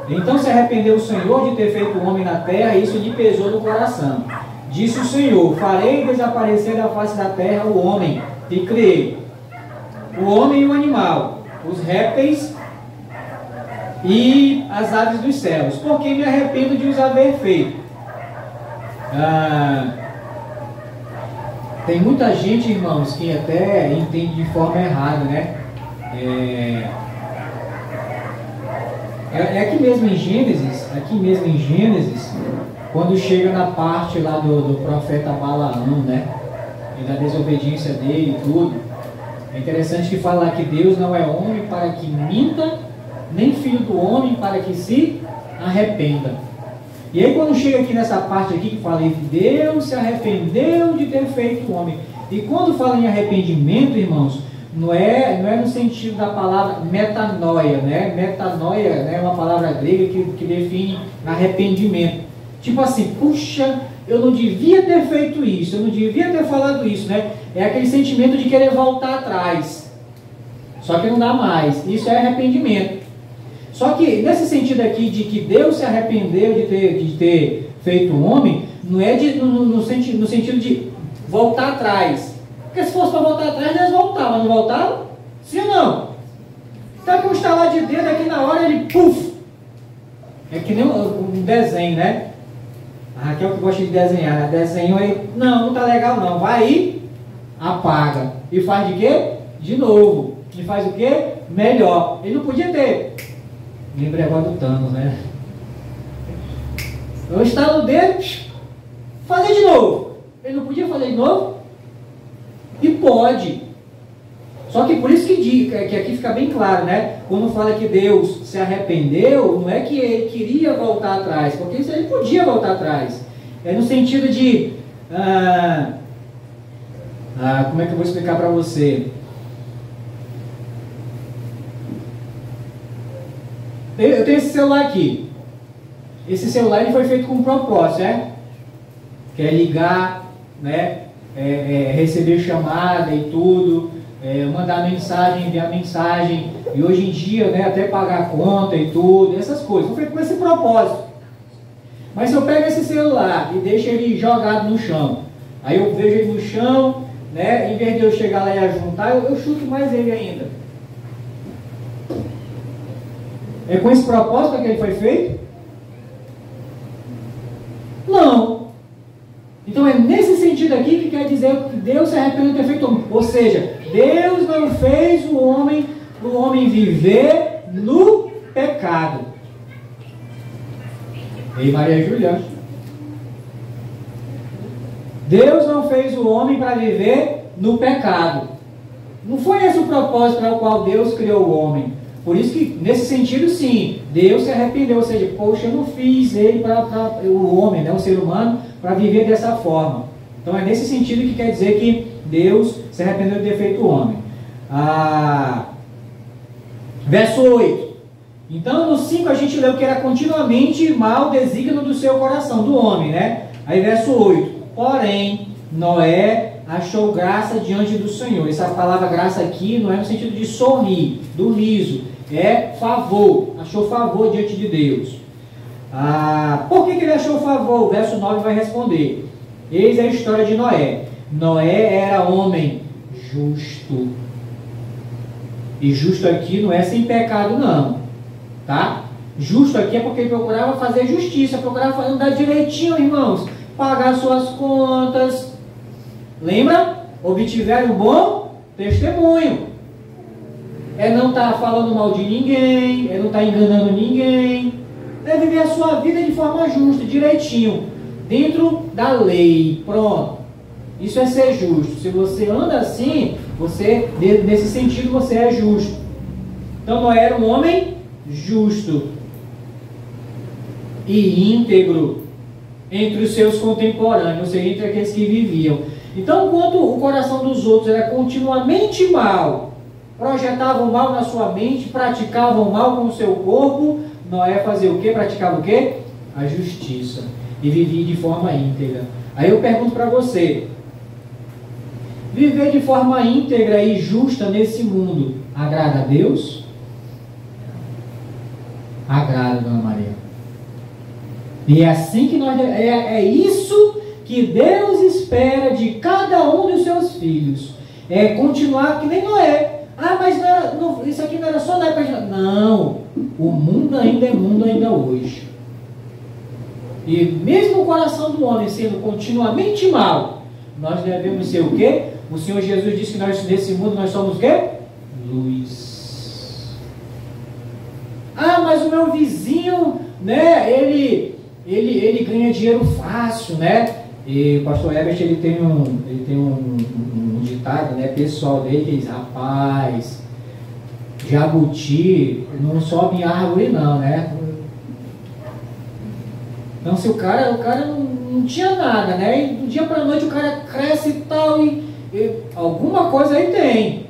Então se arrependeu o Senhor de ter feito o homem na terra, e isso lhe pesou no coração. Disse o Senhor: farei desaparecer da face da terra o homem que criei, o homem e o animal, os répteis e as aves dos céus, porque me arrependo de os haver feito. Tem muita gente, irmãos, que até entende de forma errada, né? É aqui mesmo em Gênesis, quando chega na parte lá do profeta Balaão, né? E da desobediência dele e tudo. É interessante que fala que Deus não é homem para que minta, nem filho do homem para que se arrependa. E aí quando chega aqui nessa parte aqui que fala que Deus se arrependeu de ter feito o homem. E quando fala em arrependimento, irmãos, não é no sentido da palavra metanoia, né? Metanoia, né, é uma palavra grega que define arrependimento. Tipo assim, puxa, eu não devia ter feito isso, eu não devia ter falado isso, né? É aquele sentimento de querer voltar atrás. Só que não dá mais. Isso é arrependimento. Só que nesse sentido aqui de que Deus se arrependeu de ter feito um homem, não é no sentido de voltar atrás. Porque se fosse para voltar atrás, Deus voltava, não voltava? Sim ou não? Então, com um estalar de dedo aqui na hora, ele puf! É que nem um desenho, né? A Raquel que gosta de desenhar, né? Desenho aí, não tá legal não. Vai aí, apaga. E faz de quê? De novo. E faz o quê? Melhor. Ele não podia ter. Lembrei agora do Thanos, né? Eu estalo o dedo, fazer de novo. Ele não podia fazer de novo? E pode. Só que por isso que aqui fica bem claro, né? Quando fala que Deus se arrependeu, não é que ele queria voltar atrás, porque ele podia voltar atrás. É no sentido de... como é que eu vou explicar para você? Eu tenho esse celular aqui. Esse celular ele foi feito com um propósito, né? Que é ligar, né? Receber chamada e tudo, mandar mensagem, enviar mensagem, e hoje em dia, né, até pagar a conta e tudo, essas coisas. Não foi com esse propósito. Mas se eu pego esse celular e deixo ele jogado no chão, aí eu vejo ele no chão, né, em vez de eu chegar lá e ajuntar, eu chuto mais ele ainda. É com esse propósito que ele foi feito? Não. Então é nesse sentido aqui que quer dizer que Deus se arrependeu de ter feito o homem. Ou seja, Deus não fez o homem viver no pecado. Ei, Maria Júlia. Deus não fez o homem para viver no pecado. Não foi esse o propósito para o qual Deus criou o homem. Por isso que, nesse sentido, sim, Deus se arrependeu. Ou seja, poxa, eu não fiz ele para o homem, né, o ser humano, para viver dessa forma. Então é nesse sentido que quer dizer que Deus se arrependeu de ter feito o homem. Verso 8. Então no 5 a gente leu que era continuamente mal o desígnio do seu coração, do homem, né? Aí verso 8. Porém, Noé achou graça diante do Senhor. Essa palavra graça aqui não é no sentido de sorrir, do riso. É favor. Achou favor diante de Deus. Por que ele achou favor? O verso 9 vai responder. Eis a história de Noé. Noé era homem justo. E justo aqui não é sem pecado, não. Tá? Justo aqui é porque ele procurava fazer justiça, procurava andar direitinho, irmãos. Pagar suas contas. Lembra? Obtiveram um bom testemunho. É não estar falando mal de ninguém, é não estar enganando ninguém. É viver a sua vida de forma justa, direitinho, dentro da lei. Pronto. Isso é ser justo. Se você anda assim, nesse sentido, você é justo. Então Noé era um homem justo e íntegro entre os seus contemporâneos, ou seja, entre aqueles que viviam. Então, enquanto o coração dos outros era continuamente mal, projetavam mal na sua mente, praticavam mal com o seu corpo, Noé fazia o quê? Praticava o quê? A justiça. E vivia de forma íntegra. Aí eu pergunto para você, viver de forma íntegra e justa nesse mundo agrada a Deus? Agrada, Dona Maria. E é assim que é isso que Deus espera de cada um dos seus filhos. É continuar que nem Noé. Mas isso aqui não era só na época de... Não, o mundo ainda é mundo ainda hoje. E mesmo o coração do homem sendo continuamente mal, nós devemos ser o quê? O Senhor Jesus disse que nós, nesse mundo, nós somos o quê? Luz. Mas o meu vizinho, né, ele ganha dinheiro fácil, né? E o pastor Herbert, ele tem um ditado, né, pessoal dele, que diz, rapaz, jabuti não sobe em árvore não, né? Então se o cara não tinha nada, né? E do dia para a noite o cara cresce e tal, e alguma coisa aí tem.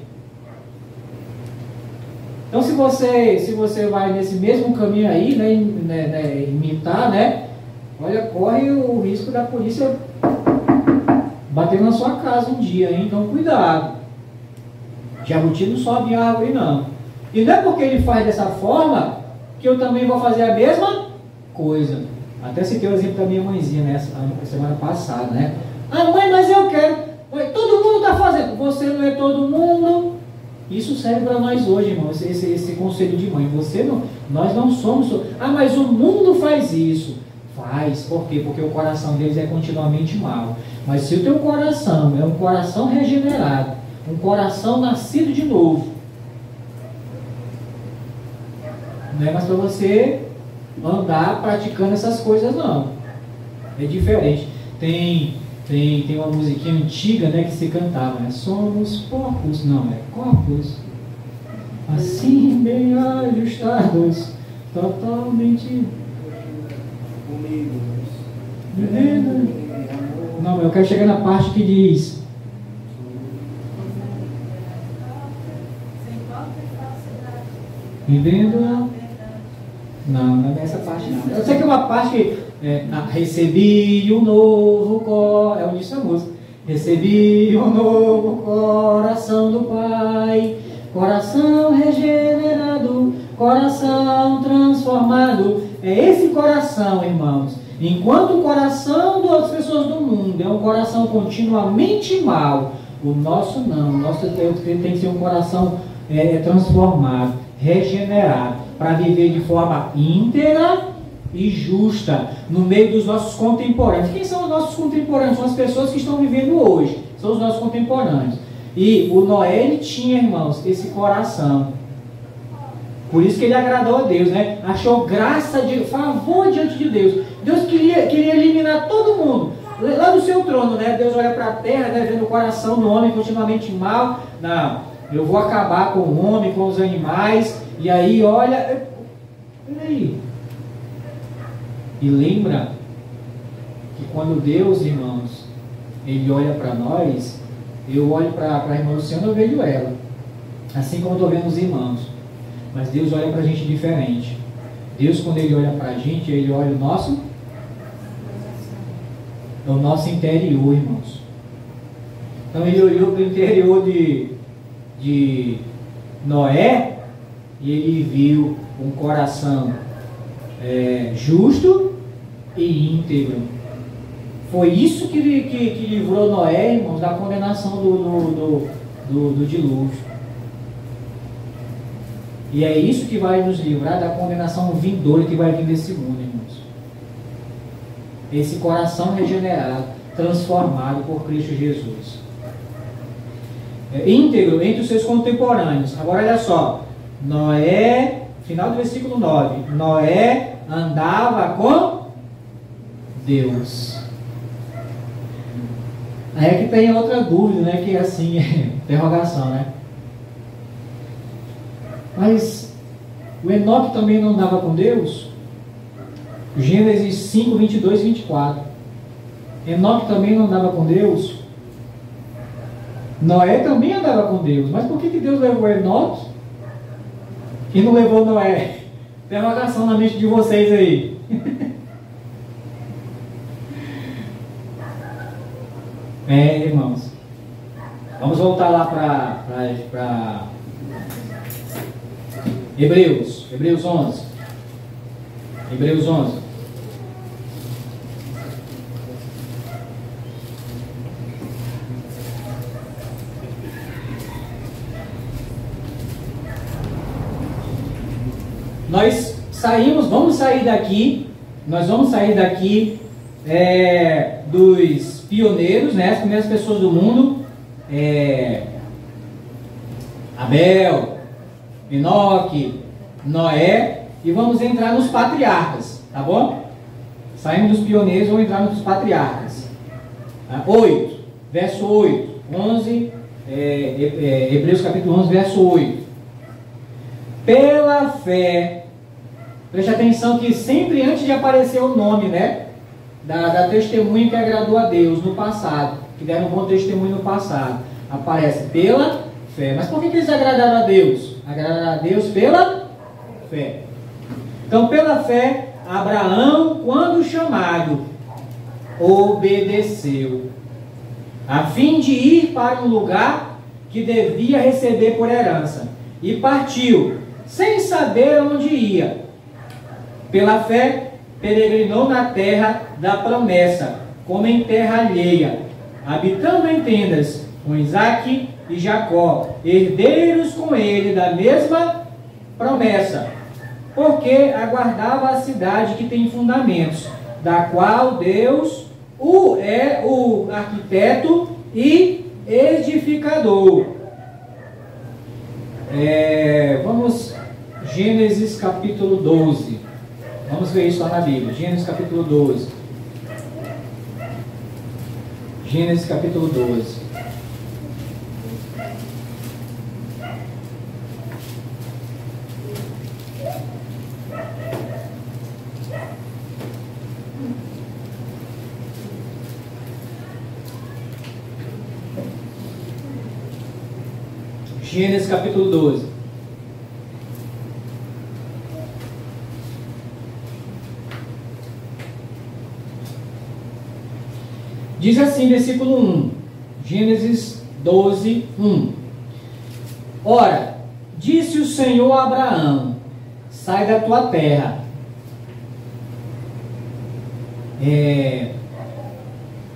Então se você vai nesse mesmo caminho aí, né, imitar, né? Olha, corre o risco da polícia bater na sua casa um dia, hein? Então cuidado. Jabuti não sobe em árvore não. E não é porque ele faz dessa forma que eu também vou fazer a mesma coisa. Até citei o exemplo da minha mãezinha, né, semana passada, né? Mãe, mas eu quero. Mãe, todo mundo está fazendo. Você não é todo mundo. Isso serve para nós hoje, irmão. Esse conselho de mãe. Nós não somos. Mas o mundo faz isso. Faz. Por quê? Porque o coração deles é continuamente mau. Mas se o teu coração é um coração regenerado, um coração nascido de novo, não é mais para você andar praticando essas coisas, não. É diferente. Tem uma musiquinha antiga, né, que se cantava, né? Somos porcos, não, é corpos, assim bem ajustados, totalmente não, eu quero chegar na parte que diz vivendo. Não é essa parte não. Eu sei que é uma parte que recebi um novo é onde isso é música. Recebi um novo coração do Pai, coração regenerado, coração transformado. É esse coração, irmãos. Enquanto o coração das outras pessoas do mundo é um coração continuamente mau, o nosso não. O nosso tem que ser um coração transformado, regenerado, para viver de forma íntegra e justa no meio dos nossos contemporâneos. Quem são os nossos contemporâneos? São as pessoas que estão vivendo hoje. São os nossos contemporâneos. E o Noé, ele tinha, irmãos, esse coração. Por isso que ele agradou a Deus, né? Achou graça, favor diante de Deus. Deus queria eliminar todo mundo. Lá do seu trono, né? Deus olha para a terra, né? Vendo o coração do homem continuamente mal. Não, eu vou acabar com o homem, com os animais. E aí, olha aí. E lembra que quando Deus, irmãos, Ele olha para nós, eu olho para a irmã Luciana, eu vejo ela. Assim como eu estou vendo os irmãos. Mas Deus olha para a gente diferente. Deus, quando Ele olha para a gente, Ele olha o nosso interior, irmãos. Então Ele olhou para o interior de Noé e Ele viu um coração justo e íntegro. Foi isso que livrou Noé, irmãos, da condenação do dilúvio. E é isso que vai nos livrar da condenação vindoura que vai vir desse mundo, irmãos. Esse coração regenerado, transformado por Cristo Jesus. Íntegro entre os seus contemporâneos. Agora olha só. Noé, final do versículo 9. Noé andava com Deus. Aí é que tem outra dúvida, né? Que é assim, interrogação, né? Mas o Enoque também não andava com Deus? Gênesis 5, 22 e 24. Enoque também não andava com Deus? Noé também andava com Deus. Mas por que Deus levou Enoque e não levou Noé? Interrogação na mente de vocês aí. Irmãos. Vamos voltar lá para Hebreus 11. Hebreus 11. Vamos sair daqui, nós vamos sair daqui dos pioneiros, né, as primeiras pessoas do mundo, Abel, Enoque, Noé, e vamos entrar nos patriarcas, tá bom? Saímos dos pioneiros, vamos entrar nos patriarcas. 8, verso 8, 11, Hebreus capítulo 11, verso 8. Pela fé, preste atenção que sempre antes de aparecer o nome, né, da testemunha que agradou a Deus no passado, que deram um bom testemunho no passado, aparece pela fé. Mas por que eles agradaram a Deus? Agradaram a Deus pela fé. Então, pela fé, Abraão, quando chamado, obedeceu, a fim de ir para um lugar que devia receber por herança, e partiu, sem saber onde ia. Pela fé, peregrinou na terra da promessa, como em terra alheia, habitando em tendas com Isaque e Jacó, herdeiros com ele da mesma promessa, porque aguardava a cidade que tem fundamentos, da qual Deus é o arquiteto e edificador. Vamos, Gênesis capítulo 12. Vamos ver isso lá na Bíblia. Gênesis capítulo 12. Gênesis capítulo 12. Gênesis capítulo 12. Diz assim, versículo 1: Gênesis 12, 1. Ora, disse o Senhor a Abraão: sai da tua terra.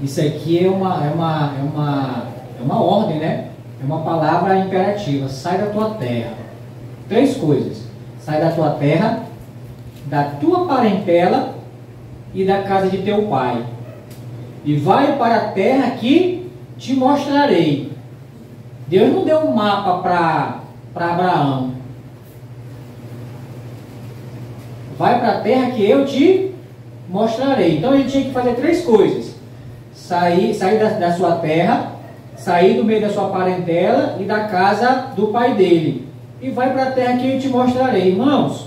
Isso aqui é uma ordem, né? É uma palavra imperativa. Sai da tua terra. 3 coisas: sai da tua terra, da tua parentela e da casa de teu pai, e vai para a terra que te mostrarei. Deus não deu um mapa para Abraão. Vai para a terra que eu te mostrarei. Então ele tinha que fazer 3 coisas: sair da sua terra, sair do meio da sua parentela e da casa do pai dele, e vai para a terra que eu te mostrarei. Irmãos,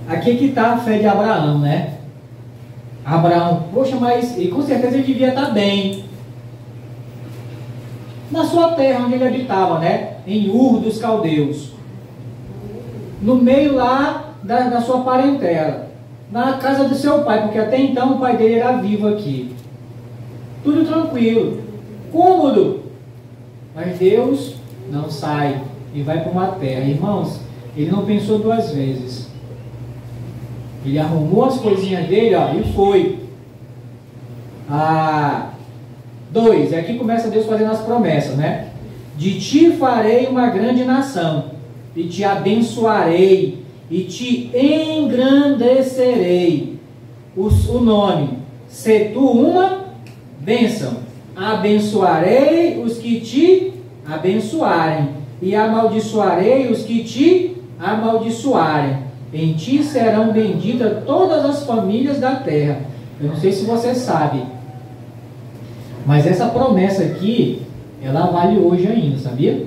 aqui que está a fé de Abraão, né? Abraão, poxa, mas e com certeza ele devia estar bem na sua terra onde ele habitava, né? Em Ur dos Caldeus, no meio lá da sua parentela, na casa do seu pai, porque até então o pai dele era vivo aqui. Tudo tranquilo, cômodo. Mas Deus não sai e vai para uma terra. Irmãos, ele não pensou 2 vezes. Ele arrumou as coisinhas dele, ó, e foi. 2, aqui começa Deus fazendo as promessas, né? De ti farei uma grande nação, e te abençoarei, e te engrandecerei. O nome, se tu uma bênção. Abençoarei os que te abençoarem, e amaldiçoarei os que te amaldiçoarem. Em ti serão benditas todas as famílias da terra. Eu não sei se você sabe, mas essa promessa aqui, ela vale hoje ainda, sabia?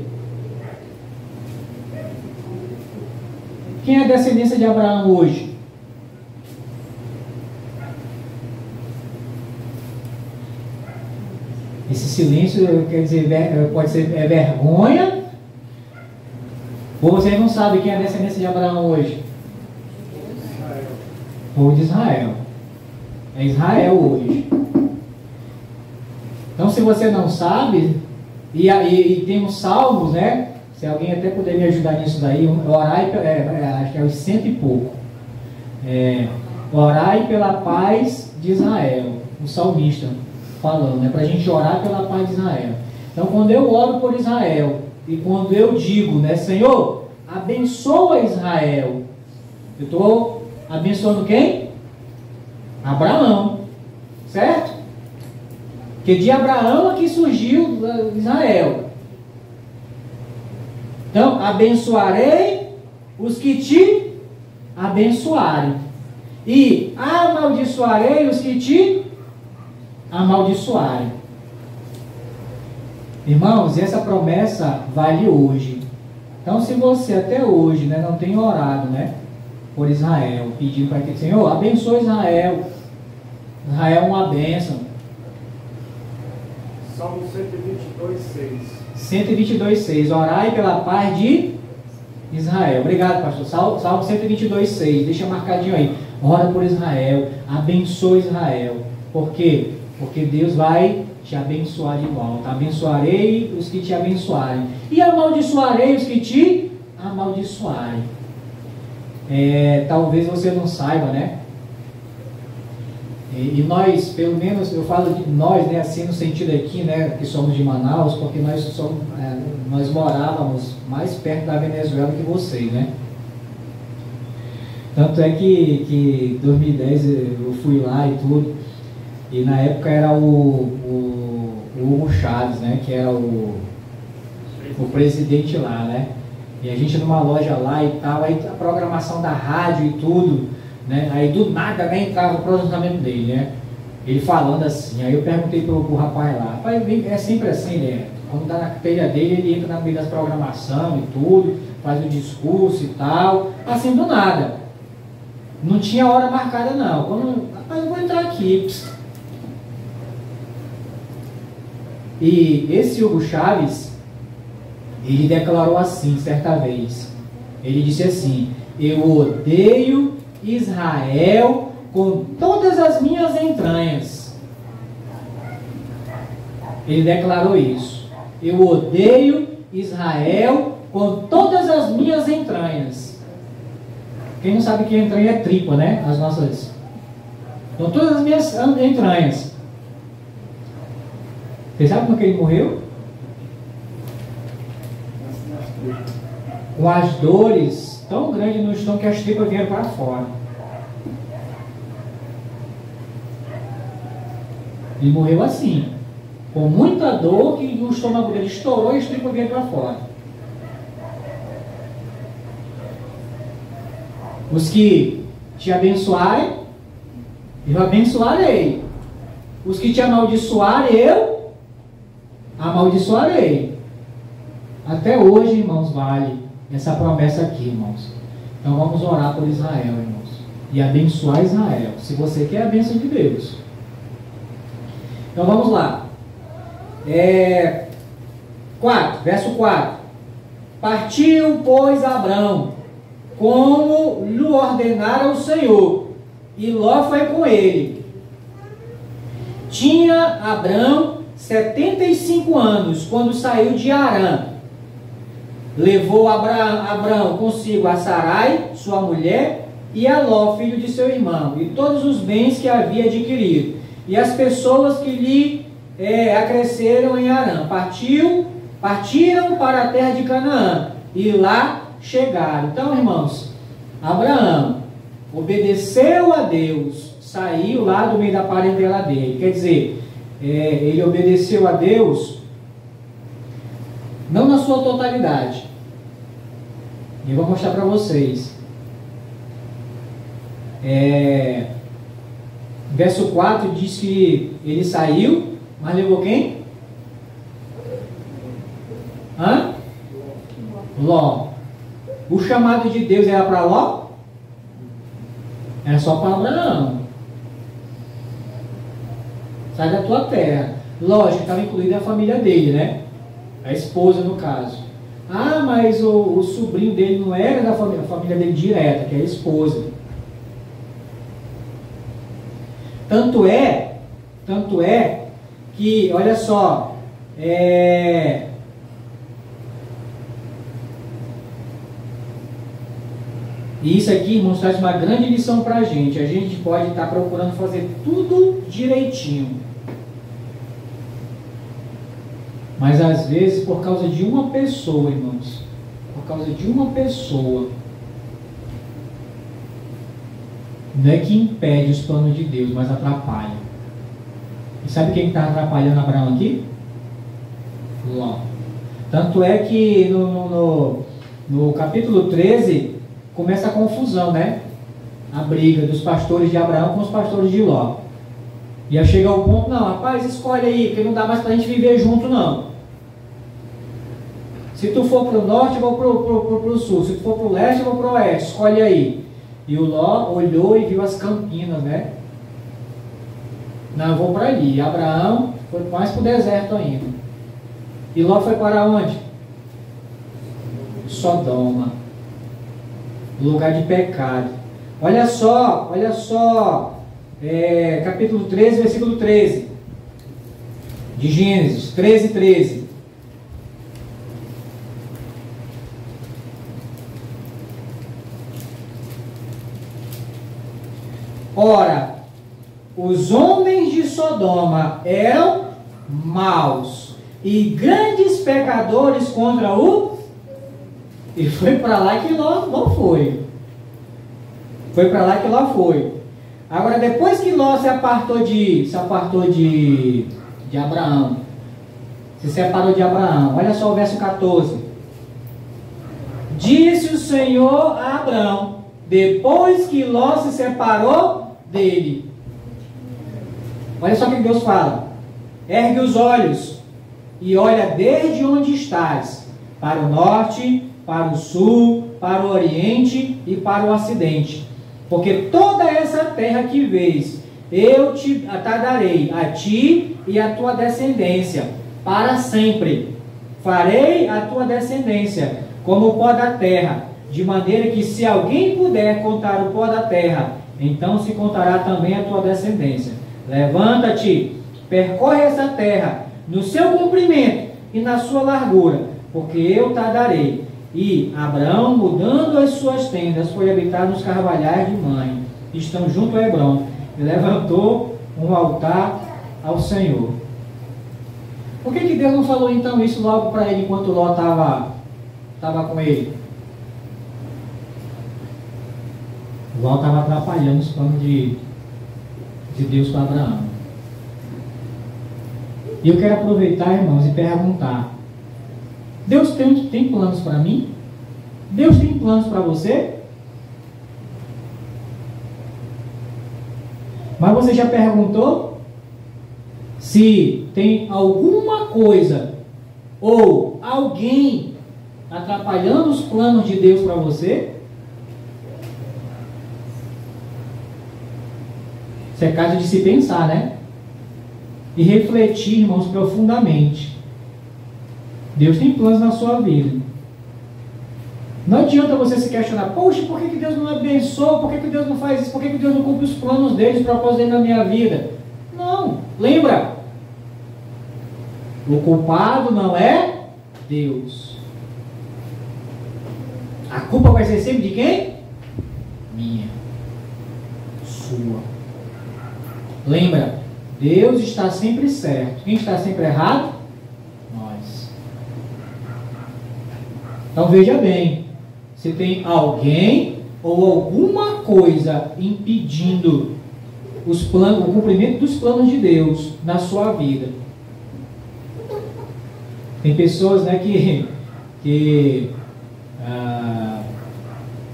Quem é a descendência de Abraão hoje? Esse silêncio, quer dizer, pode ser vergonha, ou vocês não sabem quem é a descendência de Abraão hoje? Povo de Israel. É Israel hoje. Então, se você não sabe, e tem uns salmos, né? Se alguém até puder me ajudar nisso daí, orai, acho que é os 100 e pouco. Orai pela paz de Israel. O salmista falando, né? Para a gente orar pela paz de Israel. Então, quando eu oro por Israel, e quando eu digo, né, Senhor, abençoa Israel, eu estou abençoando quem? Abraão, certo? Porque de Abraão é que surgiu Israel. Então, abençoarei os que te abençoarem, e amaldiçoarei os que te amaldiçoarem. Irmãos, essa promessa vale hoje. Então, se você até hoje, né, não tem orado, né, por Israel, pedindo para que o Senhor abençoe Israel. Israel é uma bênção. Salmo 122:6. 122:6. Orai pela paz de Israel. Obrigado, pastor. Salmo 122:6. Deixa marcadinho aí. Ora por Israel. Abençoe Israel. Por quê? Porque Deus vai te abençoar de volta. Abençoarei os que te abençoarem, e amaldiçoarei os que te amaldiçoarem. Talvez você não saiba, né? E nós, pelo menos eu falo de nós, né, assim no sentido aqui, né, que somos de Manaus, porque nós morávamos mais perto da Venezuela que vocês, né? Tanto é que em 2010 eu fui lá e tudo, e na época era o Hugo Chávez, né, que era o presidente lá, né? E a gente numa loja lá e tal, aí a programação da rádio e tudo, né? Aí do nada, né, entrava o pronunciamento dele, né? Ele falando assim. Aí eu perguntei pro rapaz lá, rapaz, é sempre assim, né? Quando dá na telha dele, ele entra na meio das programação e tudo, faz o discurso e tal, assim do nada. Não tinha hora marcada não. Rapaz, eu vou entrar aqui. E esse Hugo Chávez, ele declarou assim, certa vez. Ele disse assim: eu odeio Israel com todas as minhas entranhas. Ele declarou isso. Eu odeio Israel com todas as minhas entranhas. Quem não sabe que entranha é tripa, né? As nossas. Com todas as minhas entranhas. Você sabe como que ele morreu? Com as dores tão grandes no estômago que as tripas vieram para fora. Ele morreu assim, com muita dor, que o estômago dele estourou e as tripas vieram para fora. Os que te abençoarem, eu abençoarei. Os que te amaldiçoarem, eu amaldiçoarei. Até hoje, irmãos, vale essa promessa aqui, irmãos. Então vamos orar por Israel, irmãos, e abençoar Israel, se você quer a bênção de Deus. Então vamos lá. 4, verso 4. Partiu, pois, Abrão, como lhe ordenara o Senhor, e Ló foi com ele. Tinha Abrão 75 anos, quando saiu de Harã. Levou Abrão consigo a Sarai, sua mulher, e a Ló, filho de seu irmão, e todos os bens que havia adquirido, e as pessoas que lhe acresceram em Harã. Partiram para a terra de Canaã, e lá chegaram. Então, irmãos, Abraão obedeceu a Deus, saiu lá do meio da parentela dele. Quer dizer, ele obedeceu a Deus não na sua totalidade. Eu vou mostrar para vocês. Verso 4 diz que ele saiu, mas levou quem? Ló. O chamado de Deus era para Ló? Era só para Abraão. Sai da tua terra. Lógico, estava incluída a família dele, né? A esposa, no caso. Ah, mas o sobrinho dele não era da família dele direta, que é a esposa. Tanto é que, olha só, e isso aqui, irmãos, traz uma grande lição para a gente. A gente pode estar procurando fazer tudo direitinho, mas às vezes por causa de uma pessoa, irmãos, por causa de uma pessoa, não é que impede os planos de Deus, mas atrapalha. E sabe quem está atrapalhando Abraão aqui? Ló. Tanto é que no capítulo 13 começa a confusão, né? A briga dos pastores de Abraão com os pastores de Ló. E aí chega ao ponto, não, rapaz, escolhe aí, porque não dá mais para a gente viver junto, não. Se tu for para o norte, eu vou para o sul. Se tu for para o leste, eu vou para o oeste. Escolhe aí. E o Ló olhou e viu as campinas, né? Não, eu vou para ali. E Abraão foi mais para o deserto ainda. E Ló foi para onde? Sodoma. Lugar de pecado. Olha só. Capítulo 13, versículo 13. De Gênesis 13, 13. Ora, os homens de Sodoma eram maus e grandes pecadores contra o... E foi para lá que Ló foi. Foi para lá que Ló foi. Agora, depois que Ló se apartou de Abraão, se separou de Abraão, olha só o verso 14. Disse o Senhor a Abraão, depois que Ló se separou dele. Olha só o que Deus fala. Ergue os olhos e olha desde onde estás, para o norte, para o sul, para o oriente e para o ocidente. Porque toda essa terra que vês, eu te darei a ti e a tua descendência, para sempre. Farei a tua descendência como o pó da terra, de maneira que se alguém puder contar o pó da terra, então se contará também a tua descendência. Levanta-te, percorre essa terra, no seu comprimento e na sua largura, porque eu tardarei. E Abraão, mudando as suas tendas, foi habitar nos carvalhais de Manre, que estão junto a Hebrom, e levantou um altar ao Senhor. Por que Deus não falou então isso logo para ele enquanto Ló estava com ele? Ló estava atrapalhando os planos de Deus para Abraão. E eu quero aproveitar, irmãos, e perguntar: Deus tem planos para mim? Deus tem planos para você? Mas você já perguntou se tem alguma coisa ou alguém atrapalhando os planos de Deus para você? Isso é caso de se pensar, né? E refletir, irmãos, profundamente. Deus tem planos na sua vida. Não adianta você se questionar: poxa, por que Deus não abençoa? Por que Deus não faz isso? Por que Deus não cumpre os planos dele, os propósitos dele na minha vida? Não, lembra, o culpado não é Deus. A culpa vai ser sempre de quem? Minha, sua. Lembra, Deus está sempre certo. Quem está sempre errado? Nós. Então veja bem, se tem alguém ou alguma coisa impedindo o cumprimento dos planos de Deus na sua vida. Tem pessoas, né,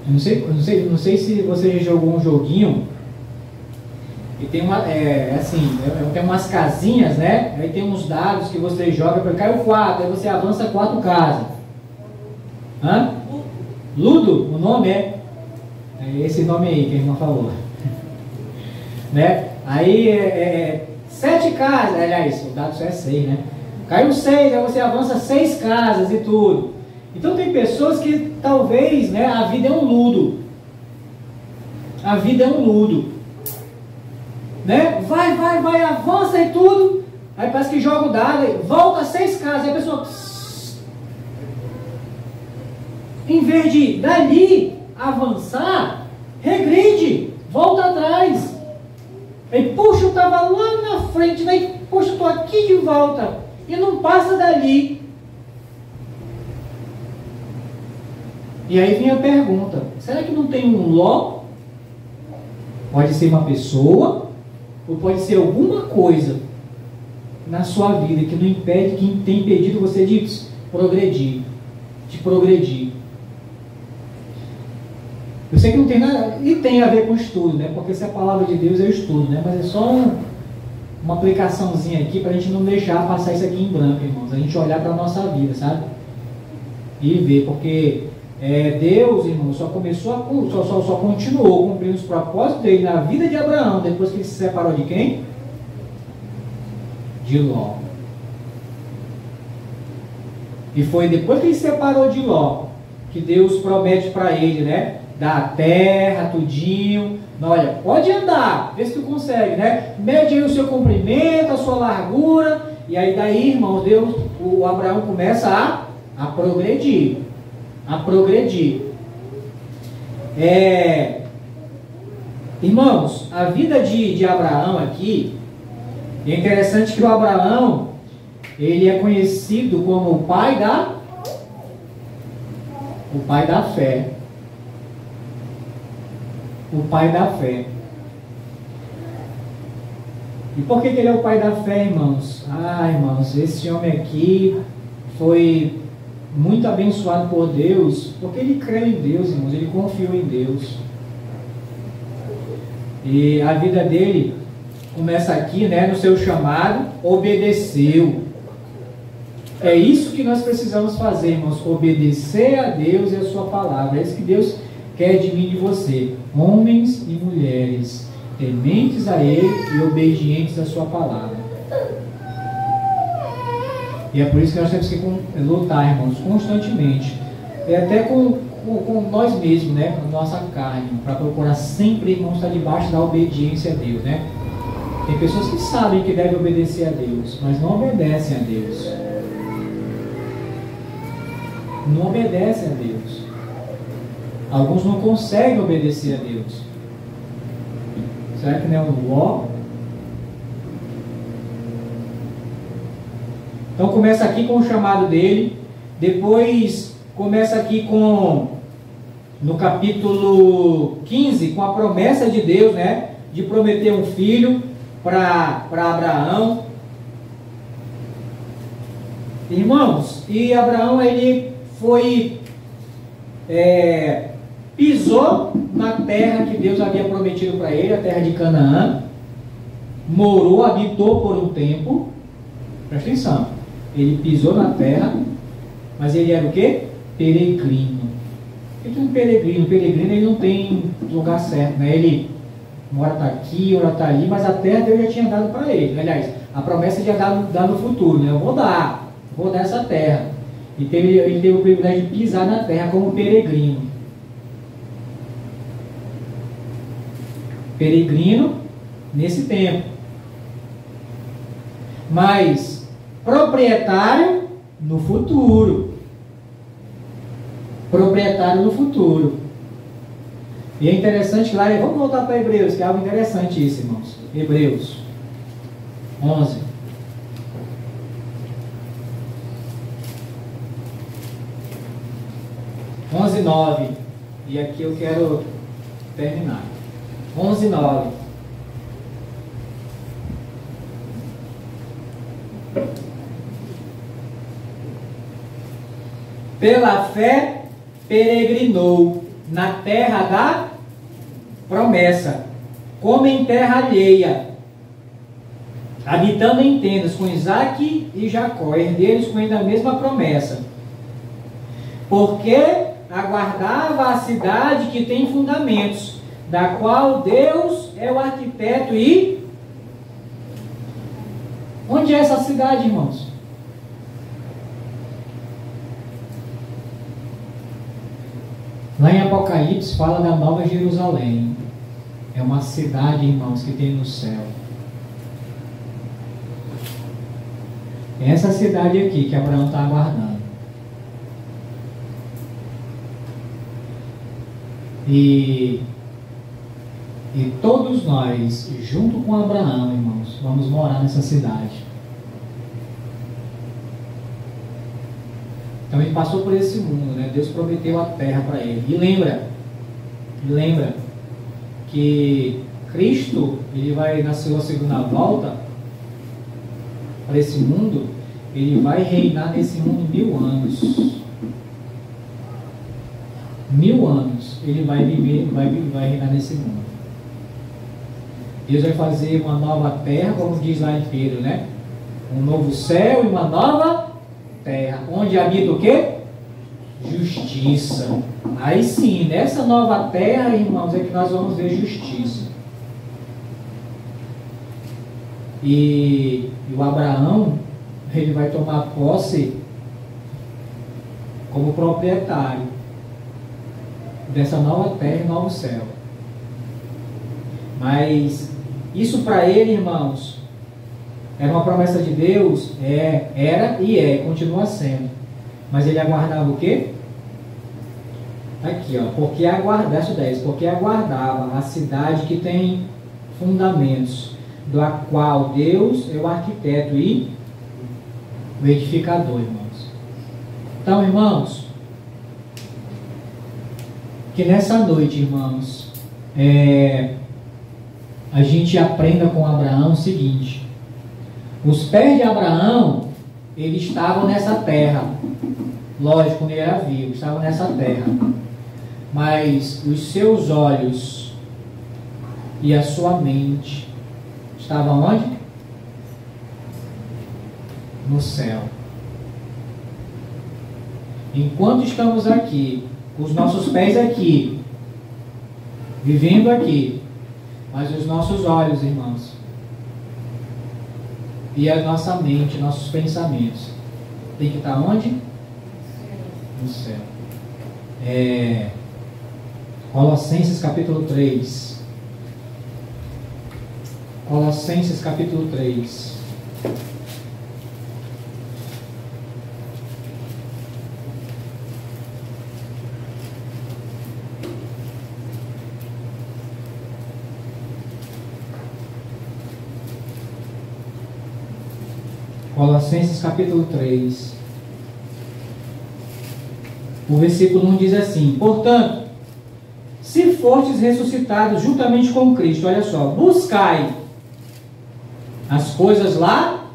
não sei se você já jogou um joguinho e tem tem umas casinhas, né? Aí tem uns dados que você joga para caiu 4, aí você avança 4 casas. Hã? Ludo, o nome é esse nome aí que a irmã falou. Né? Aí 7 casas, aliás, o dado só é 6, né? Caiu 6, aí você avança 6 casas e tudo. Então tem pessoas que talvez, né, a vida é um ludo. A vida é um ludo. Né? Vai, avança e tudo. Aí parece que joga o dado, volta 6 casas, aí a pessoa, em vez de dali avançar, regride, volta atrás. Aí, poxa, eu estava lá na frente, né? Poxa, eu estou aqui de volta e não passa dali. E aí vem a pergunta: será que não tem um Ló? Pode ser uma pessoa, ou pode ser alguma coisa na sua vida que não impede, que tem impedido você de progredir. Eu sei que não tem nada, e tem a ver com estudo, né? Porque se a palavra de Deus é o estudo, né? Mas é só uma aplicaçãozinha aqui para a gente não deixar passar isso aqui em branco, irmãos. A gente olhar para a nossa vida, sabe? E ver, porque Deus, irmãos, só continuou cumprindo os propósitos dele na vida de Abraão depois que ele se separou de quem? De Ló. E foi depois que ele se separou de Ló que Deus promete para ele, né? Da terra, tudinho. Olha, pode andar, vê se tu consegue, né? Mede aí o seu comprimento, a sua largura. E aí daí, irmão, o Abraão começa a progredir. Irmãos, a vida de Abraão aqui, é interessante que o Abraão, ele é conhecido como o pai da fé. O pai da fé. E por que ele é o pai da fé, irmãos? Irmãos, esse homem aqui foi muito abençoado por Deus, porque ele creu em Deus, irmãos, ele confiou em Deus. E a vida dele começa aqui, né, no seu chamado, obedeceu. É isso que nós precisamos fazer, irmãos, obedecer a Deus e a sua palavra. É isso que Deus quer de mim e de você, homens e mulheres, tementes a Ele e obedientes à sua palavra. E é por isso que nós temos que lutar, irmãos, constantemente. E até com nós mesmos, né? Com a nossa carne. Para procurar sempre, irmãos, estar debaixo da obediência a Deus, né? Tem pessoas que sabem que devem obedecer a Deus, mas não obedecem a Deus. Não obedecem a Deus. Alguns não conseguem obedecer a Deus. Será que não é um Ló? Então começa aqui com o chamado dele, depois começa aqui no capítulo 15, com a promessa de Deus, né? De prometer um filho para Abraão. Irmãos, e Abraão ele foi, pisou na terra que Deus havia prometido para ele, a terra de Canaã, morou, habitou por um tempo. Presta atenção, ele pisou na terra, mas ele era o quê? Peregrino. O que é um peregrino? O peregrino ele não tem lugar certo, né? Ele uma hora está aqui, uma hora está ali, mas a terra Deus já tinha dado para ele. Aliás, a promessa já dá no futuro, né? Eu vou dar essa terra. E ele teve o privilégio de pisar na terra como peregrino. Peregrino nesse tempo. Mas proprietário no futuro. Proprietário no futuro. E é interessante que lá, vamos voltar para Hebreus, que é algo interessante isso, irmãos. Hebreus 11. Onze 9. E aqui eu quero terminar. 11, 9. Pela fé peregrinou na terra da promessa, como em terra alheia, habitando em tendas com Isaque e Jacó, herdeiros com ele da mesma promessa, porque aguardava a cidade que tem fundamentos, da qual Deus é o arquiteto. E onde é essa cidade, irmãos? Lá em Apocalipse fala da Nova Jerusalém. É uma cidade, irmãos, que tem no céu. É essa cidade aqui que Abraão está aguardando. E todos nós, junto com Abraão, irmãos, vamos morar nessa cidade. Então ele passou por esse mundo, né? Deus prometeu a terra para ele. E lembra que Cristo, ele vai na sua segunda volta para esse mundo, ele vai reinar nesse mundo 1000 anos. 1000 anos ele vai viver, vai reinar nesse mundo. Deus vai fazer uma nova terra, como diz lá em Pedro, né? Um novo céu e uma nova terra, onde habita o quê? Justiça. Aí sim, nessa nova terra, irmãos, é que nós vamos ver justiça. E o Abraão, ele vai tomar posse como proprietário dessa nova terra e novo céu. Mas isso para ele, irmãos, era uma promessa de Deus, era e continua sendo. Mas ele aguardava o quê? Aqui, ó, verso 10, porque aguardava a cidade que tem fundamentos, da qual Deus é o arquiteto e o edificador, irmãos. Então, irmãos, que nessa noite, irmãos, a gente aprenda com Abraão o seguinte: os pés de Abraão, eles estavam nessa terra. Lógico, quando ele era vivo, estavam nessa terra. Mas os seus olhos e a sua mente estavam onde? No céu. Enquanto estamos aqui, os nossos pés aqui, vivendo aqui, mas os nossos olhos, irmãos, e a nossa mente, nossos pensamentos, tem que estar onde? No céu. Colossenses capítulo 3. Colossenses capítulo 3. Colossenses capítulo 3. O versículo 1 diz assim: portanto, se fortes ressuscitados juntamente com Cristo, olha só, buscai as coisas lá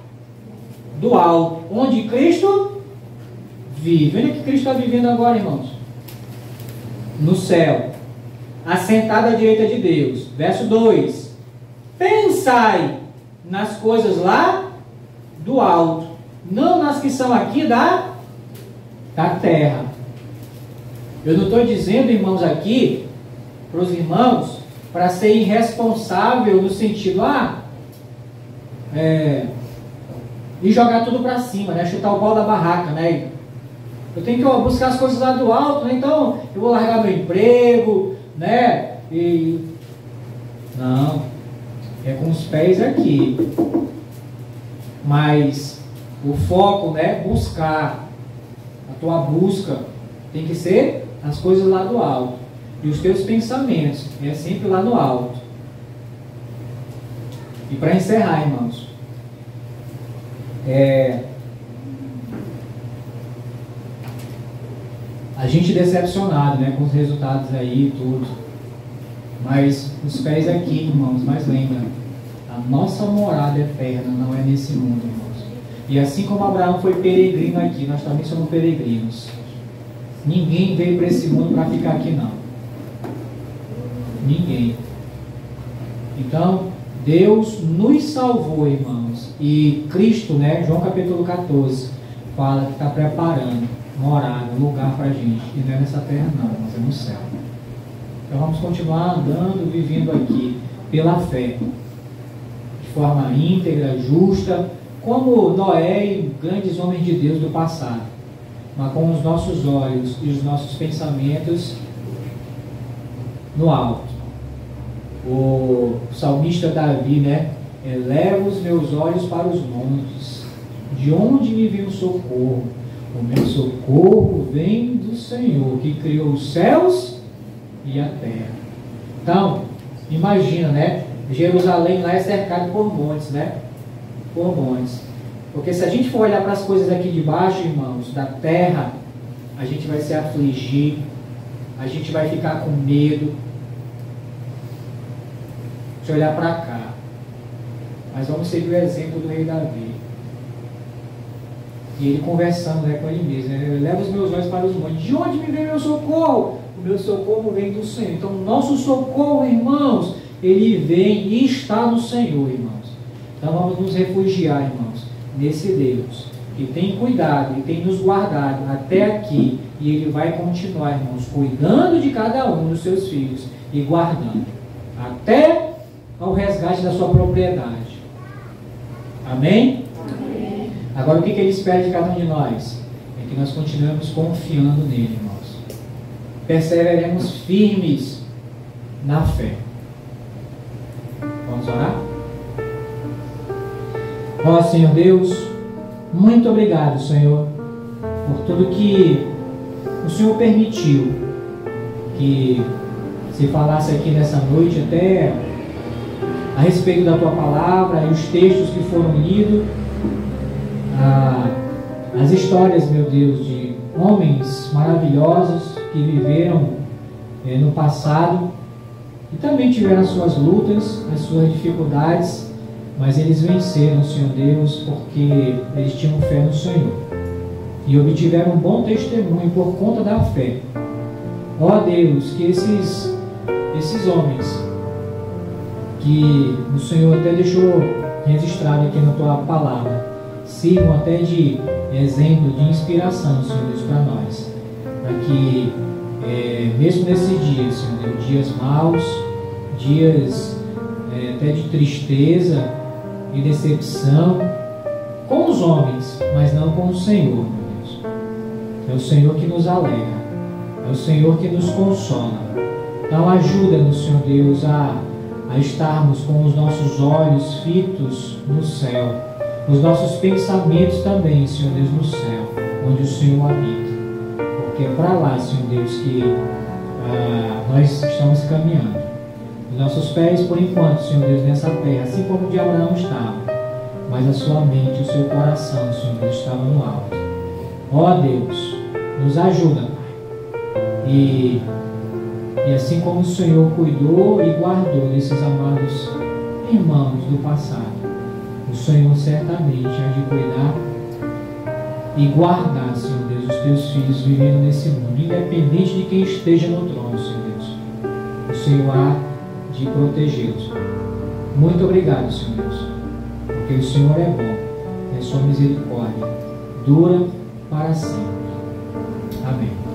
do alto, onde Cristo vive. Olha que Cristo está vivendo agora, irmãos. No céu, assentado à direita de Deus. Verso 2: pensai nas coisas lá do alto, não nas que são aqui da terra. Eu não estou dizendo, irmãos, aqui para os irmãos para ser irresponsável no sentido e jogar tudo para cima, né? Chutar o pau da barraca, né? Eu tenho que buscar as coisas lá do alto, né? Então eu vou largar meu emprego, né? Não, é com os pés aqui. Mas o foco, né? Buscar, a tua busca tem que ser as coisas lá do alto. E os teus pensamentos é sempre lá no alto. E para encerrar, irmãos, a gente decepcionado, né, com os resultados aí e tudo. Mas os pés aqui, irmãos, mas lembra, a nossa morada eterna não é nesse mundo, irmãos. E assim como Abraão foi peregrino aqui, nós também somos peregrinos. Ninguém veio para esse mundo para ficar aqui, não. Ninguém. Então, Deus nos salvou, irmãos. E Cristo, né, João capítulo 14, fala que está preparando morada, lugar para a gente. E não é nessa terra, não, mas é no céu. Então vamos continuar andando, vivendo aqui pela fé, de forma íntegra, justa, como Noé e grandes homens de Deus do passado, mas com os nossos olhos e os nossos pensamentos no alto. O salmista Davi, né? Eleva os meus olhos para os montes, de onde me vem o socorro? O meu socorro vem do Senhor, que criou os céus e a terra. Então, imagina, né? Jerusalém lá é cercado por montes, né? Por montes. Porque se a gente for olhar para as coisas aqui de baixo, irmãos, da terra, a gente vai se afligir, a gente vai ficar com medo de olhar para cá. Mas vamos seguir o exemplo do rei Davi. E ele conversando, né, com ele mesmo, né? Leva os meus olhos para os montes. De onde me vem meu socorro? O meu socorro vem do Senhor. Então, o nosso socorro, irmãos, ele vem e está no Senhor, irmãos. Então, vamos nos refugiar, irmãos, nesse Deus que tem cuidado e tem nos guardado até aqui. E ele vai continuar, irmãos, cuidando de cada um dos seus filhos e guardando até ao resgate da sua propriedade. Amém? Amém. Agora, o que ele espera de cada um de nós? É que nós continuemos confiando nele, irmãos. Perseveremos firmes na fé. Vamos orar? Ó Senhor Deus, muito obrigado, Senhor, por tudo que o Senhor permitiu que se falasse aqui nessa noite, até a respeito da Tua Palavra e os textos que foram lidos, as histórias, meu Deus, de homens maravilhosos que viveram no passado e também tiveram as suas lutas, as suas dificuldades, mas eles venceram, Senhor Deus, porque eles tinham fé no Senhor e obtiveram um bom testemunho por conta da fé. Ó Deus, que esses homens que o Senhor até deixou registrado aqui na Tua Palavra sirvam até de exemplo, de inspiração, Senhor Deus, para nós, para que mesmo nesses dias, Senhor Deus, dias maus, dias até de tristeza e decepção com os homens, mas não com o Senhor, meu Deus. É o Senhor que nos alegra, é o Senhor que nos consola. Então ajuda-nos, Senhor Deus, a a estarmos com os nossos olhos fitos no céu, os nossos pensamentos também, Senhor Deus, no céu, onde o Senhor habita. Porque é para lá, Senhor Deus, que nós estamos caminhando. Os nossos pés, por enquanto, Senhor Deus, nessa terra, assim como o de Abraão estava, mas a sua mente, o seu coração, Senhor Deus, estava no alto. Ó Deus, nos ajuda, Pai. E assim como o Senhor cuidou e guardou desses amados irmãos do passado, o Senhor certamente há de cuidar e guardar, Senhor Deus, os teus filhos vivendo nesse mundo, independente de quem esteja no trono, Senhor Deus. O Senhor há de protegê-los. Muito obrigado, Senhor Deus, porque o Senhor é bom e a sua misericórdia dura para sempre. Amém.